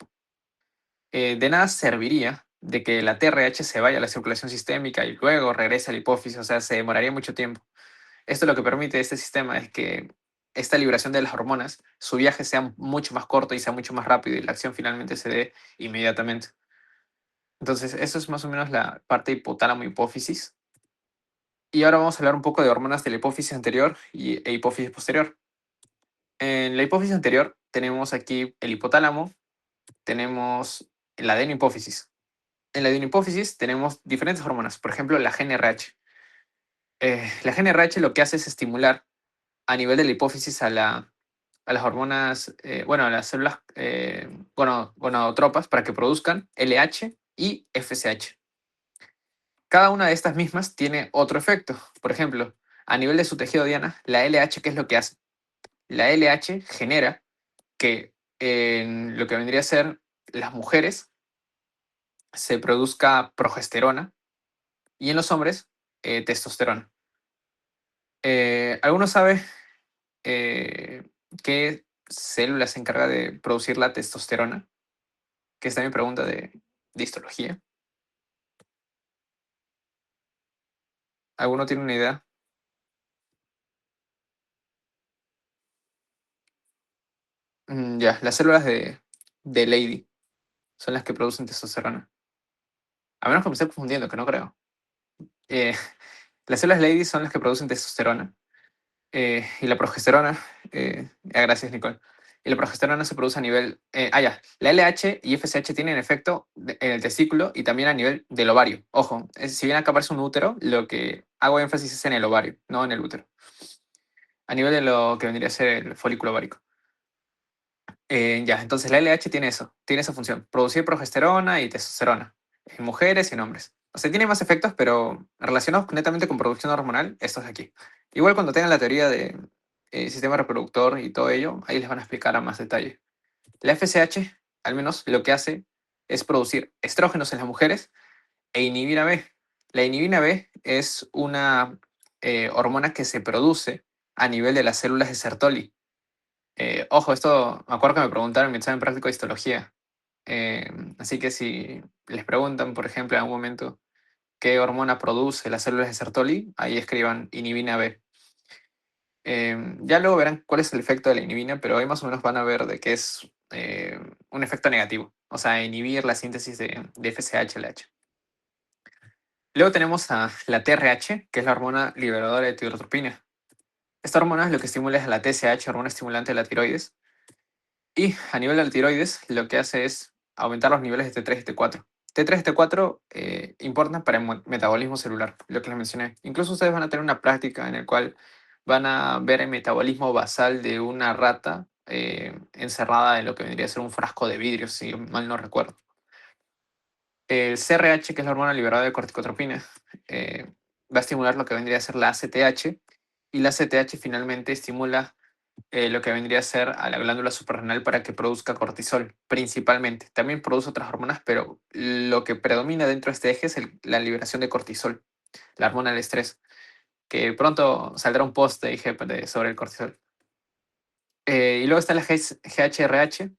De nada serviría de que la TRH se vaya a la circulación sistémica y luego regrese a la hipófisis, o sea, se demoraría mucho tiempo. Esto lo que permite este sistema es que esta liberación de las hormonas, su viaje sea mucho más corto y sea mucho más rápido y la acción finalmente se dé inmediatamente. Entonces, eso es más o menos la parte hipotálamo-hipófisis. Y ahora vamos a hablar un poco de hormonas de la hipófisis anterior e hipófisis posterior. En la hipófisis anterior tenemos aquí el hipotálamo, tenemos la adenohipófisis. En la adenohipófisis tenemos diferentes hormonas, por ejemplo, la GnRH. La GnRH lo que hace es estimular a nivel de la hipófisis a las hormonas, bueno, a las células gonadotropas para que produzcan LH y FSH. Cada una de estas mismas tiene otro efecto. Por ejemplo, a nivel de su tejido diana, la LH, ¿qué es lo que hace? La LH genera que en lo que vendría a ser las mujeres se produzca progesterona y en los hombres testosterona. ¿Alguno sabe qué célula se encarga de producir la testosterona? Que está mi pregunta de histología. ¿Alguno tiene una idea? Ya, las células de Lady son las que producen testosterona. A menos que me esté confundiendo, que no creo. Eh, las células Lady son las que producen testosterona. Y la progesterona, gracias Nicole. Y la progesterona se produce a nivel, ya, la LH y FSH tienen efecto en el testículo y también a nivel del ovario. Ojo, si bien acá aparece un útero, lo que hago énfasis es en el ovario, no en el útero. A nivel de lo que vendría a ser el folículo ovárico. Ya, entonces la LH tiene eso, tiene esa función, producir progesterona y testosterona en mujeres y en hombres. O sea, tiene más efectos, pero relacionados netamente con producción hormonal, estos de aquí. Igual cuando tengan la teoría de sistema reproductor y todo ello, ahí les van a explicar a más detalle. La FSH, al menos, lo que hace es producir estrógenos en las mujeres e inhibina B. La inhibina B es una hormona que se produce a nivel de las células de Sertoli. Ojo, esto me acuerdo que me preguntaron en mi examen práctico de histología. Así que si les preguntan, por ejemplo, en algún momento qué hormona produce las células de Sertoli, ahí escriban inhibina B. Ya luego verán cuál es el efecto de la inhibina, pero ahí más o menos van a ver de que es un efecto negativo, o sea, inhibir la síntesis de FSH-LH. Luego tenemos a la TRH, que es la hormona liberadora de tirotropinas. Esta hormona lo que estimula es la TSH, hormona estimulante de la tiroides, Y a nivel de la tiroides, lo que hace es aumentar los niveles de T3 y T4. T3 y T4 importan para el metabolismo celular, lo que les mencioné. Incluso ustedes van a tener una práctica en la cual van a ver el metabolismo basal de una rata encerrada en lo que vendría a ser un frasco de vidrio, si mal no recuerdo. El CRH, que es la hormona liberada de corticotropina, va a estimular lo que vendría a ser la ACTH, y la ACTH finalmente estimula lo que vendría a ser a la glándula suprarrenal para que produzca cortisol, principalmente. También produce otras hormonas, pero lo que predomina dentro de este eje es la liberación de cortisol, la hormona del estrés, que pronto saldrá un post de IG sobre el cortisol. Y luego está la GHRH,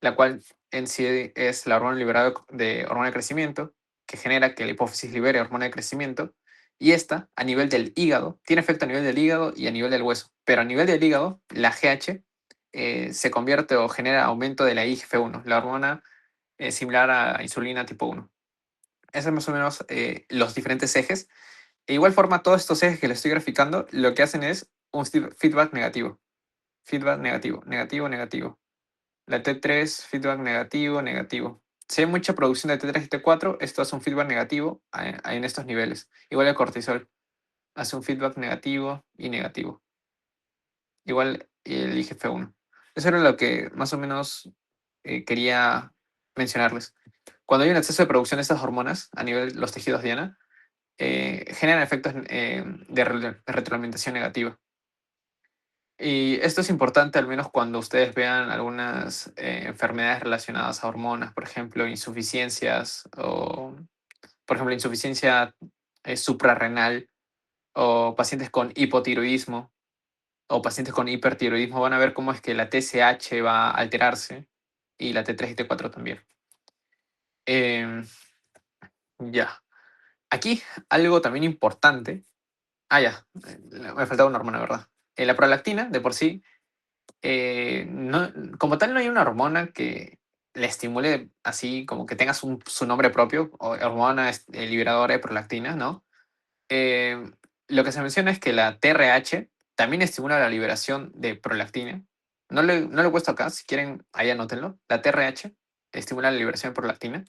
la cual en sí es la hormona liberada de hormona de crecimiento, que genera que la hipófisis libere hormona de crecimiento. Y esta, a nivel del hígado, tiene efecto a nivel del hígado y a nivel del hueso. Pero a nivel del hígado, la GH se convierte o genera aumento de la IGF-1, la hormona similar a insulina tipo 1. Esos son más o menos los diferentes ejes. De igual forma, todos estos ejes que les estoy graficando, lo que hacen es un feedback negativo. Feedback negativo, negativo, negativo. La T3, feedback negativo, negativo. Si hay mucha producción de T3 y T4, esto hace un feedback negativo en estos niveles. Igual el cortisol hace un feedback negativo y negativo. Igual el IGF-1. Eso era lo que más o menos quería mencionarles. Cuando hay un exceso de producción de estas hormonas a nivel de los tejidos diana, generan efectos de retroalimentación negativa. Y esto es importante al menos cuando ustedes vean algunas enfermedades relacionadas a hormonas, por ejemplo, insuficiencias o, por ejemplo, insuficiencia suprarrenal o pacientes con hipotiroidismo o pacientes con hipertiroidismo, van a ver cómo es que la TSH va a alterarse y la T3 y T4 también. Ya. Aquí algo también importante. Ya. Me faltaba una hormona, ¿verdad? La prolactina, de por sí, no, como tal, no hay una hormona que le estimule así como que tenga su nombre propio, o hormona liberadora de prolactina, ¿no? Eh, lo que se menciona es que la TRH también estimula la liberación de prolactina. No lo he puesto acá, si quieren, ahí anótenlo. La TRH estimula la liberación de prolactina.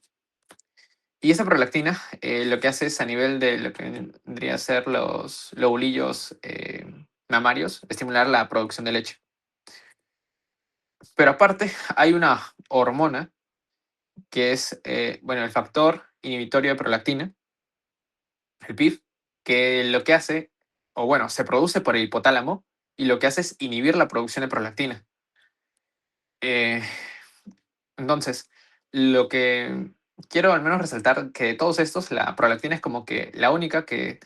Y esa prolactina lo que hace es a nivel de lo que vendría a ser los lobulillos mamarios, estimular la producción de leche. Pero aparte, hay una hormona que es, bueno, el factor inhibitorio de prolactina, el PIF, que lo que hace, o bueno, se produce por el hipotálamo y lo que hace es inhibir la producción de prolactina. Eh, entonces, lo que quiero al menos resaltar que de todos estos, la prolactina es como que la única que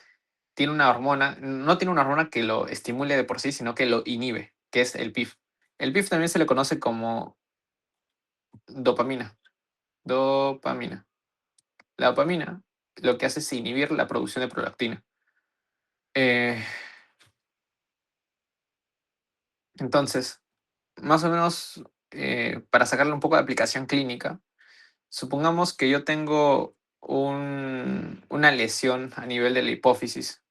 tiene una hormona, no tiene una hormona que lo estimule de por sí, sino que lo inhibe, que es el PIF. El PIF también se le conoce como dopamina. Dopamina. La dopamina lo que hace es inhibir la producción de prolactina. Eh, entonces, más o menos, para sacarle un poco de aplicación clínica, supongamos que yo tengo una lesión a nivel de la hipófisis.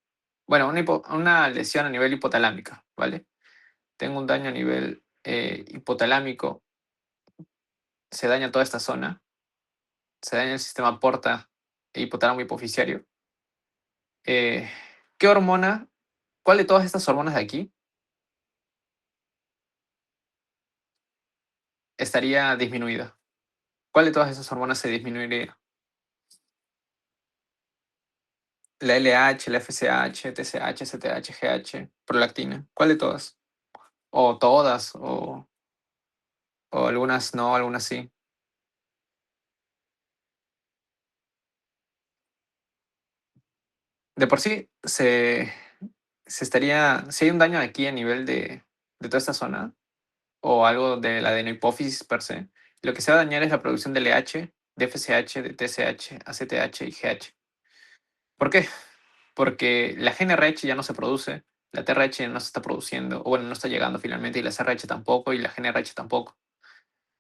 Bueno, una lesión a nivel hipotalámica, ¿vale? Tengo un daño a nivel hipotalámico, se daña toda esta zona, se daña el sistema porta e hipotálamo hipoficiario. Eh, ¿Qué hormona? ¿Cuál de todas estas hormonas de aquí estaría disminuida? ¿Cuál de todas esas hormonas se disminuiría? La LH, la FSH, TSH, STH, GH, prolactina. ¿Cuál de todas? O todas, o algunas no, algunas sí. De por sí, si hay un daño aquí a nivel de toda esta zona, o algo de la adenohipófisis per se, lo que se va a dañar es la producción de LH, de FSH, de TSH, ACTH y GH. ¿Por qué? Porque la GNRH ya no se produce, la TRH no se está produciendo, o bueno, no está llegando finalmente, y la CRH tampoco, y la GNRH tampoco.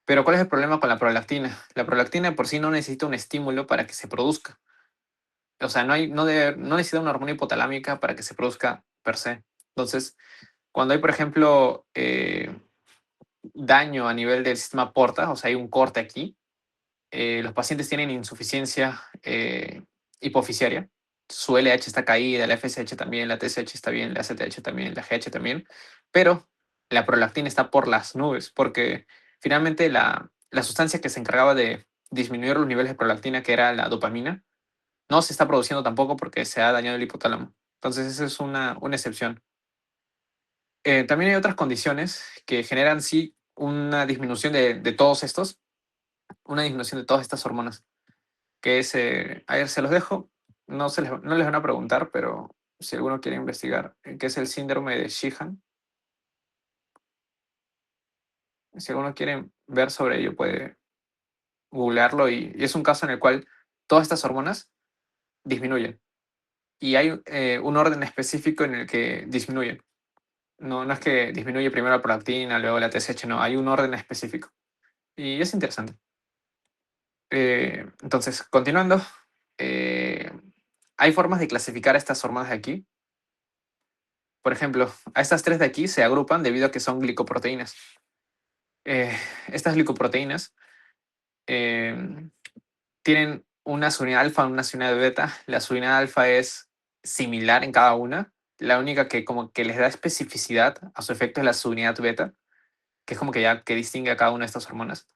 Pero ¿cuál es el problema con la prolactina? La prolactina por sí no necesita un estímulo para que se produzca. O sea, no necesita una hormona hipotalámica para que se produzca per se. Entonces, cuando hay, por ejemplo, daño a nivel del sistema porta, o sea, hay un corte aquí. Los pacientes tienen insuficiencia hipofisiaria. Su LH está caída, la FSH también, la TSH está bien, la ACTH también, la GH también, pero la prolactina está por las nubes, porque finalmente la sustancia que se encargaba de disminuir los niveles de prolactina, que era la dopamina, no se está produciendo tampoco porque se ha dañado el hipotálamo. Entonces, esa es una excepción. También hay otras condiciones que generan, sí, una disminución de todos estos, una disminución de todas estas hormonas, que es, a ver, se los dejo, no les van a preguntar, pero si alguno quiere investigar, que es el síndrome de Sheehan, si alguno quiere ver sobre ello, puede googlearlo y es un caso en el cual todas estas hormonas disminuyen y hay un orden específico en el que disminuyen. No es que disminuye primero la prolactina, luego la TSH, no, hay un orden específico. Y es interesante. Entonces, continuando, eh, hay formas de clasificar estas hormonas de aquí. Por ejemplo, a estas tres de aquí se agrupan debido a que son glicoproteínas. Eh, estas glicoproteínas eh, tienen una subunidad alfa y una subunidad beta. La subunidad alfa es similar en cada una. La única que como que les da especificidad a su efecto es la subunidad beta, que es como que ya que distingue a cada una de estas hormonas.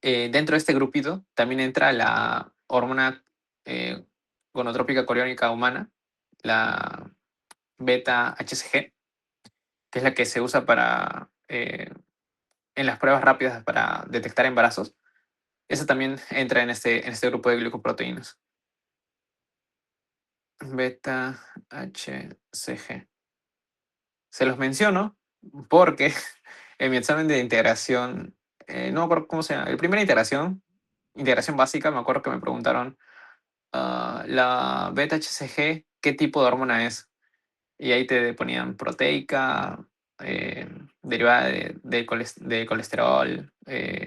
Dentro de este grupito también entra la hormona eh, gonotrópica coriónica humana, la beta HCG, que es la que se usa para en las pruebas rápidas para detectar embarazos. Esa también entra en este grupo de glicoproteínas. Beta HCG. Se los menciono porque en mi examen de integración, no me acuerdo cómo se llama, el primera integración básica, me acuerdo que me preguntaron la beta HCG, ¿qué tipo de hormona es? Y ahí te ponían proteica, derivada de colesterol,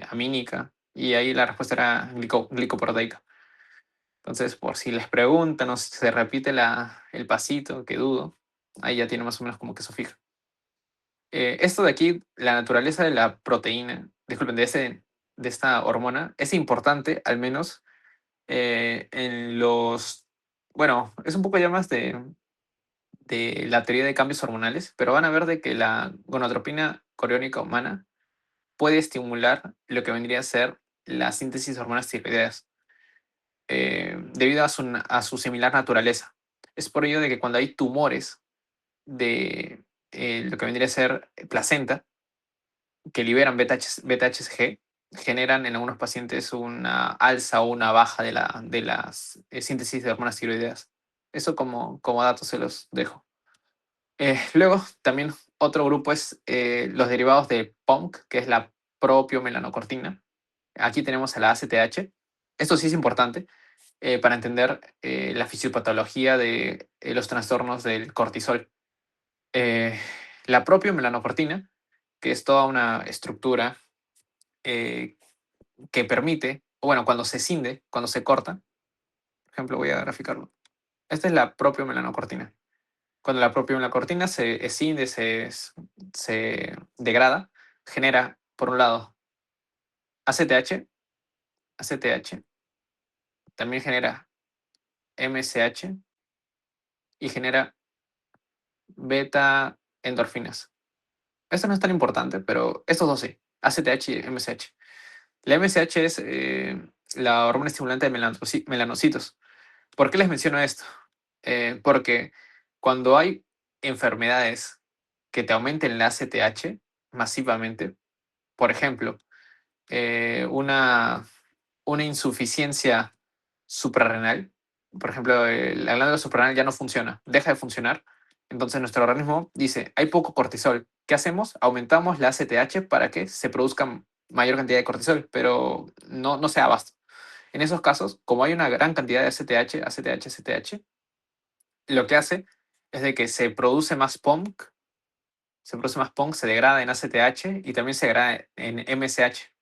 amínica, y ahí la respuesta era glicoproteica. Entonces, por si les preguntan o si se repite el pasito, que dudo, ahí ya tiene más o menos como que eso fija. Esto de aquí, la naturaleza de la proteína, disculpen, de esta hormona, es importante, al menos en los... Bueno, es un poco ya más de la teoría de cambios hormonales, pero van a ver de que la gonadotropina coriónica humana puede estimular lo que vendría a ser la síntesis de hormonas tiroideas, debido a su similar naturaleza. Es por ello de que cuando hay tumores de lo que vendría a ser placenta, que liberan beta HCG, generan en algunos pacientes una alza o una baja de las síntesis de hormonas tiroideas. Eso como datos se los dejo. Luego, también otro grupo es los derivados de POMC, que es la propiomelanocortina. Aquí tenemos a la ACTH. Esto sí es importante para entender la fisiopatología de los trastornos del cortisol. Eh, la propiomelanocortina, que es toda una estructura eh, que permite, o bueno, cuando se cinde, cuando se corta, por ejemplo, voy a graficarlo. Esta es la propiomelanocortina. Cuando la propiomelanocortina se escinde, se degrada, genera, por un lado, ACTH, ACTH, también genera MSH y genera beta endorfinas. Esto no es tan importante, pero estos dos sí, ACTH y MSH. La MSH es la hormona estimulante de melanocitos. ¿Por qué les menciono esto? Porque cuando hay enfermedades que te aumenten la ACTH masivamente, por ejemplo, una insuficiencia suprarrenal, por ejemplo, la glándula suprarrenal ya no funciona, deja de funcionar, entonces nuestro organismo dice, hay poco cortisol, ¿qué hacemos? Aumentamos la ACTH para que se produzca mayor cantidad de cortisol, pero no se da abasto. En esos casos, como hay una gran cantidad de ACTH, ACTH, ACTH, lo que hace es de que se degrada en ACTH y también se degrada en MSH.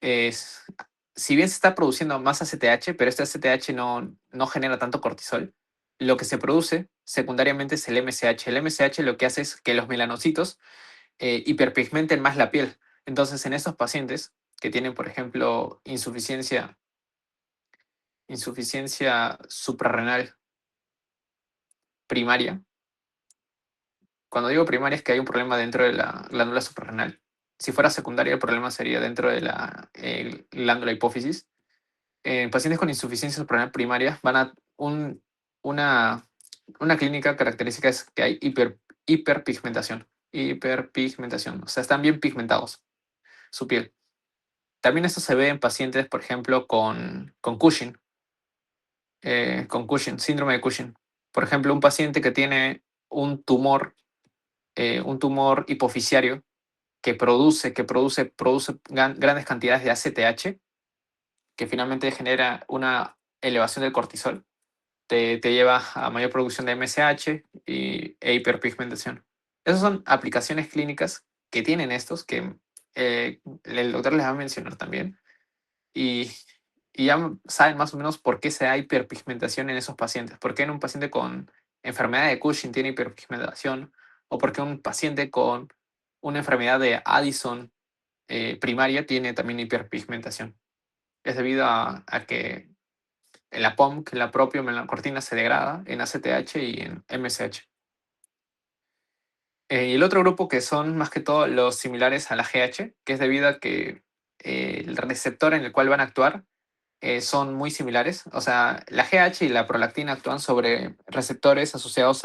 Es, si bien se está produciendo más ACTH, pero este ACTH no genera tanto cortisol, lo que se produce secundariamente es el MSH. El MSH lo que hace es que los melanocitos hiperpigmenten más la piel. Entonces, en estos pacientes que tienen, por ejemplo, insuficiencia suprarrenal primaria, cuando digo primaria es que hay un problema dentro de la glándula suprarrenal. Si fuera secundaria, el problema sería dentro de la glándula hipófisis. Pacientes con insuficiencia suprarrenal primaria van a una, una clínica característica es que hay hiperpigmentación. Hiperpigmentación. O sea, están bien pigmentados su piel. También esto se ve en pacientes, por ejemplo, con Cushing, con Cushing, síndrome de Cushing. Por ejemplo, un paciente que tiene un tumor hipofisiario que produce grandes cantidades de ACTH, que finalmente genera una elevación del cortisol, te lleva a mayor producción de MSH e hiperpigmentación. Esas son aplicaciones clínicas que tienen estos, que el doctor les va a mencionar también. Y, y ya saben más o menos por qué se da hiperpigmentación en esos pacientes. ¿Por qué en un paciente con enfermedad de Cushing tiene hiperpigmentación? ¿O por qué un paciente con una enfermedad de Addison primaria tiene también hiperpigmentación? Es debido a que la POMC, la propia melanocortina, se degrada en ACTH y en MSH. Y el otro grupo que son más que todo los similares a la GH, que es debido a que el receptor en el cual van a actuar son muy similares. O sea, la GH y la prolactina actúan sobre receptores asociados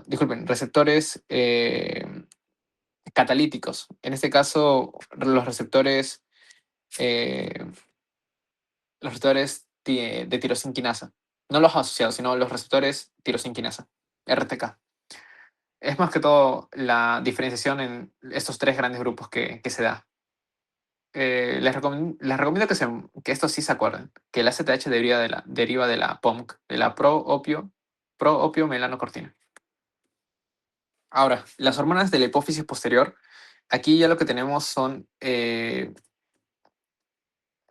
disculpen, receptores catalíticos. En este caso, eh, los receptores de tirosinquinasa. No los asociados, sino los receptores tirosinquinasa, RTK. Es más que todo la diferenciación en estos tres grandes grupos que se da. Les recomiendo que estos sí se acuerden, que el ACTH deriva de la POMC, de la pro-opio melanocortina. Ahora, las hormonas de la hipófisis posterior, aquí ya lo que tenemos son,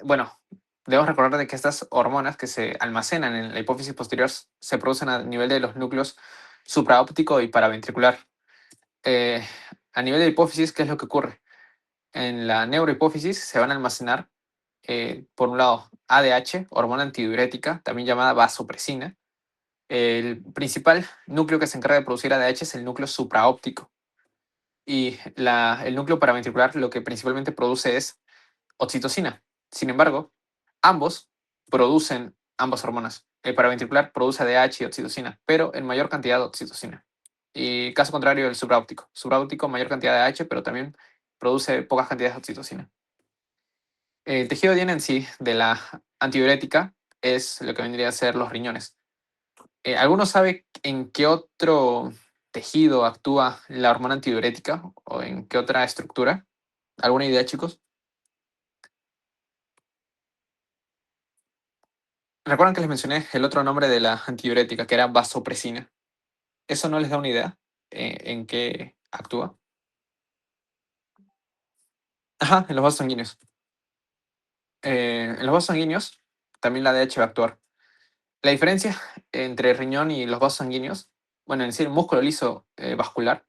bueno, debemos recordar de que estas hormonas que se almacenan en la hipófisis posterior se producen a nivel de los núcleos supraóptico y paraventricular. Eh, a nivel de hipófisis, ¿qué es lo que ocurre? En la neurohipófisis se van a almacenar, por un lado, ADH, hormona antidiurética, también llamada vasopresina. El principal núcleo que se encarga de producir ADH es el núcleo supraóptico. Y el núcleo paraventricular lo que principalmente produce es oxitocina. Sin embargo, ambos producen ambas hormonas. El paraventricular produce ADH y oxitocina, pero en mayor cantidad de oxitocina. Y caso contrario, el supraóptico. Supraóptico, mayor cantidad de ADH, pero también produce pocas cantidades de oxitocina. El tejido de en sí de la antidiurética es lo que vendría a ser los riñones. ¿Alguno sabe en qué otro tejido actúa la hormona antidiurética o en qué otra estructura? ¿Alguna idea, chicos? ¿Recuerdan que les mencioné el otro nombre de la antidiurética, que era vasopresina? ¿Eso no les da una idea en qué actúa? Ajá, en los vasos sanguíneos. En los vasos sanguíneos también la ADH va a actuar. La diferencia entre el riñón y los vasos sanguíneos, bueno, en sí el músculo liso vascular,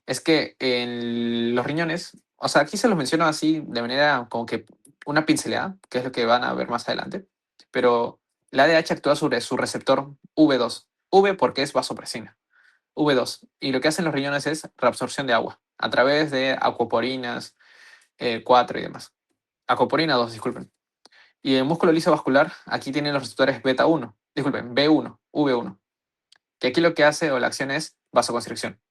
es que en los riñones, o sea, aquí se los menciono así de manera como que una pincelada, que es lo que van a ver más adelante, pero la ADH actúa sobre su receptor V2. V porque es vasopresina, V2. Y lo que hacen los riñones es reabsorción de agua a través de aquaporinas 4 y demás. Aquaporina 2, disculpen. Y el músculo liso vascular, aquí tienen los receptores beta 1, disculpen, B1, V1, que aquí lo que hace o la acción es vasoconstricción.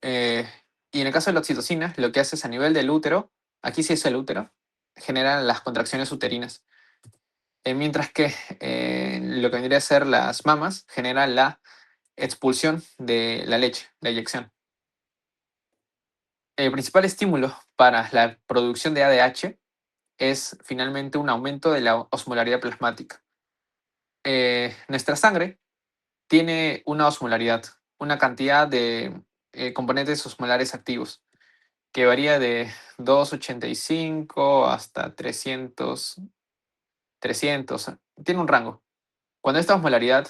Eh, y en el caso de la oxitocina, lo que hace es a nivel del útero, aquí sí es el útero, genera las contracciones uterinas. Mientras que lo que vendría a ser las mamas genera la expulsión de la leche, la eyección. El principal estímulo para la producción de ADH es finalmente un aumento de la osmolaridad plasmática. Nuestra sangre tiene una osmolaridad, una cantidad de componentes osmolares activos, que varía de 285 hasta 300. Tiene un rango. Cuando esta osmolaridad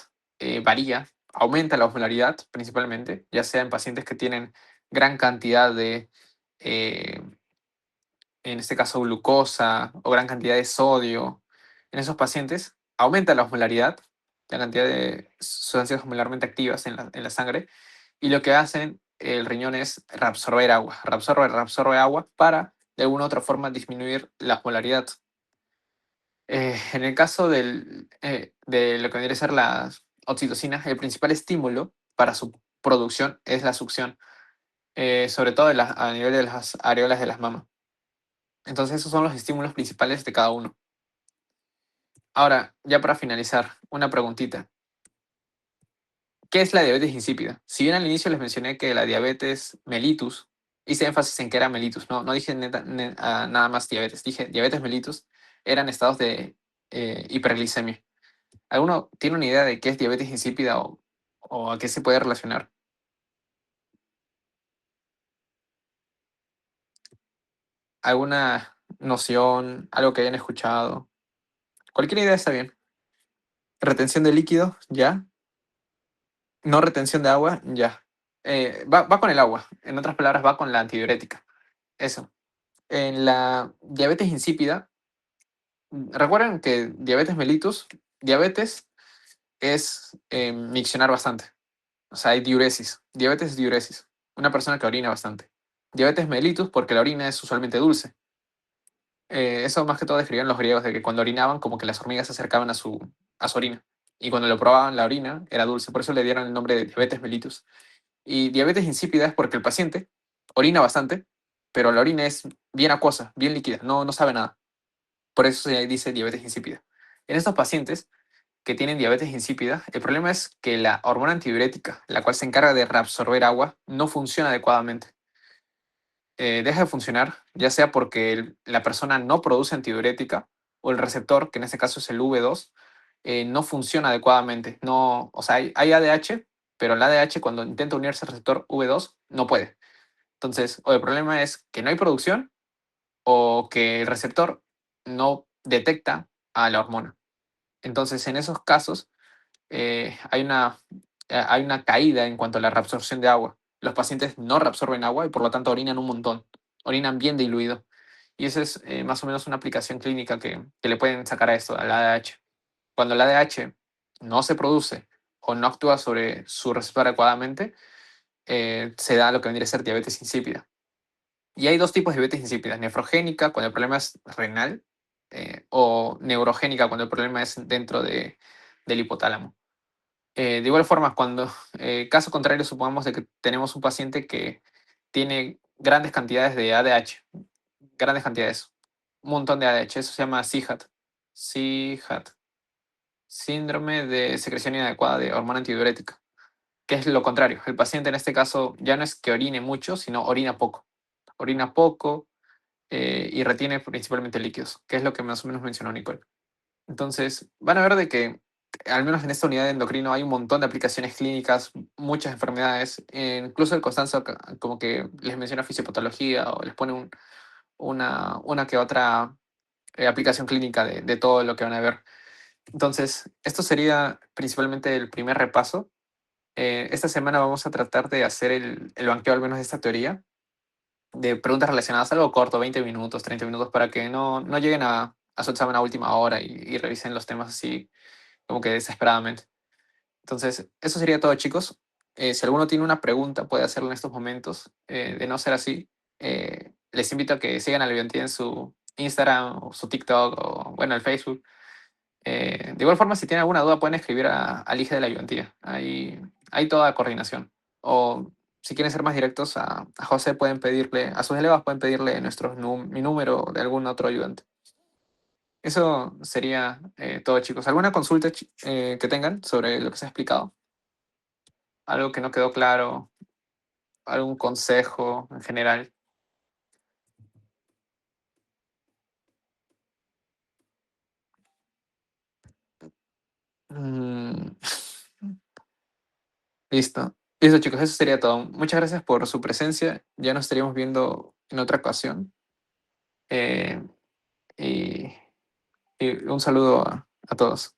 varía, aumenta la osmolaridad principalmente, ya sea en pacientes que tienen gran cantidad de, eh, en este caso, glucosa o gran cantidad de sodio. En esos pacientes aumenta la osmolaridad, la cantidad de sustancias osmolarmente activas en la sangre, y lo que hacen el riñón es reabsorbe agua para de alguna u otra forma disminuir la osmolaridad. En el caso de lo que vendría a ser la oxitocina, el principal estímulo para su producción es la succión, sobre todo a nivel de las areolas de las mamas. Entonces esos son los estímulos principales de cada uno. Ahora, ya para finalizar, una preguntita. ¿Qué es la diabetes insípida? Si bien al inicio les mencioné que la diabetes mellitus, hice énfasis en que era mellitus, no dije nada más diabetes, dije diabetes mellitus, eran estados de hiperglicemia. ¿Alguno tiene una idea de qué es diabetes insípida o a qué se puede relacionar? ¿Alguna noción, algo que hayan escuchado? Cualquier idea está bien. ¿Retención de líquido? Ya. ¿No retención de agua? Ya. Va con el agua. En otras palabras, va con la antidiurética. Eso. En la diabetes insípida, recuerden que diabetes mellitus, diabetes es miccionar bastante. O sea, hay diuresis. Diabetes es diuresis. Una persona que orina bastante. Diabetes mellitus porque la orina es usualmente dulce. Eso más que todo describían los griegos de que cuando orinaban como que las hormigas se acercaban a su orina. Y cuando lo probaban la orina era dulce. Por eso le dieron el nombre de diabetes mellitus. Y diabetes insípida es porque el paciente orina bastante, pero la orina es bien acuosa, bien líquida, no sabe nada. Por eso se dice diabetes insípida. En estos pacientes que tienen diabetes insípida, el problema es que la hormona antidiurética, la cual se encarga de reabsorber agua, no funciona adecuadamente. Deja de funcionar, ya sea porque la persona no produce antidiurética o el receptor, que en este caso es el V2, no funciona adecuadamente. No, o sea, hay ADH, pero el ADH cuando intenta unirse al receptor V2 no puede. Entonces, o el problema es que no hay producción o que el receptor no detecta a la hormona. Entonces, en esos casos, hay una caída en cuanto a la reabsorción de agua. Los pacientes no reabsorben agua y por lo tanto orinan un montón, orinan bien diluido. Y esa es más o menos una aplicación clínica que le pueden sacar a esto, al ADH. Cuando el ADH no se produce o no actúa sobre su receptor adecuadamente, se da lo que vendría a ser diabetes insípida. Y hay dos tipos de diabetes insípida, nefrogénica cuando el problema es renal o neurogénica cuando el problema es dentro del hipotálamo. De igual forma, cuando, caso contrario, supongamos de que tenemos un paciente que tiene grandes cantidades de ADH, grandes cantidades, un montón de ADH, eso se llama SIHAT, SIHAT, síndrome de secreción inadecuada de hormona antidiurética, que es lo contrario. El paciente en este caso ya no es que orine mucho, sino orina poco y retiene principalmente líquidos, que es lo que más o menos mencionó Nicole. Entonces, van a ver de que, al menos en esta unidad de endocrino, hay un montón de aplicaciones clínicas, muchas enfermedades. Incluso el Constanzo como que les menciona fisiopatología o les pone una que otra aplicación clínica de todo lo que van a ver. Entonces, esto sería principalmente el primer repaso. Esta semana vamos a tratar de hacer el banqueo, al menos de esta teoría, de preguntas relacionadas, algo corto, 20 minutos, 30 minutos, para que no lleguen a su examen a última hora y revisen los temas así como que desesperadamente. Entonces, eso sería todo, chicos. Si alguno tiene una pregunta, puede hacerlo en estos momentos. De no ser así, les invito a que sigan a Leviantía en su Instagram o su TikTok o, bueno, el Facebook. De igual forma, si tienen alguna duda, pueden escribir al IG de la Ayudantía. Ahí hay toda coordinación. O si quieren ser más directos, a José pueden pedirle, a sus delegados pueden pedirle mi número de algún otro ayudante. Eso sería todo, chicos. ¿Alguna consulta que tengan sobre lo que se ha explicado? ¿Algo que no quedó claro? ¿Algún consejo en general? Mm, listo. Listo, chicos. Eso sería todo. Muchas gracias por su presencia. Ya nos estaríamos viendo en otra ocasión. Eh, y, y un saludo a todos.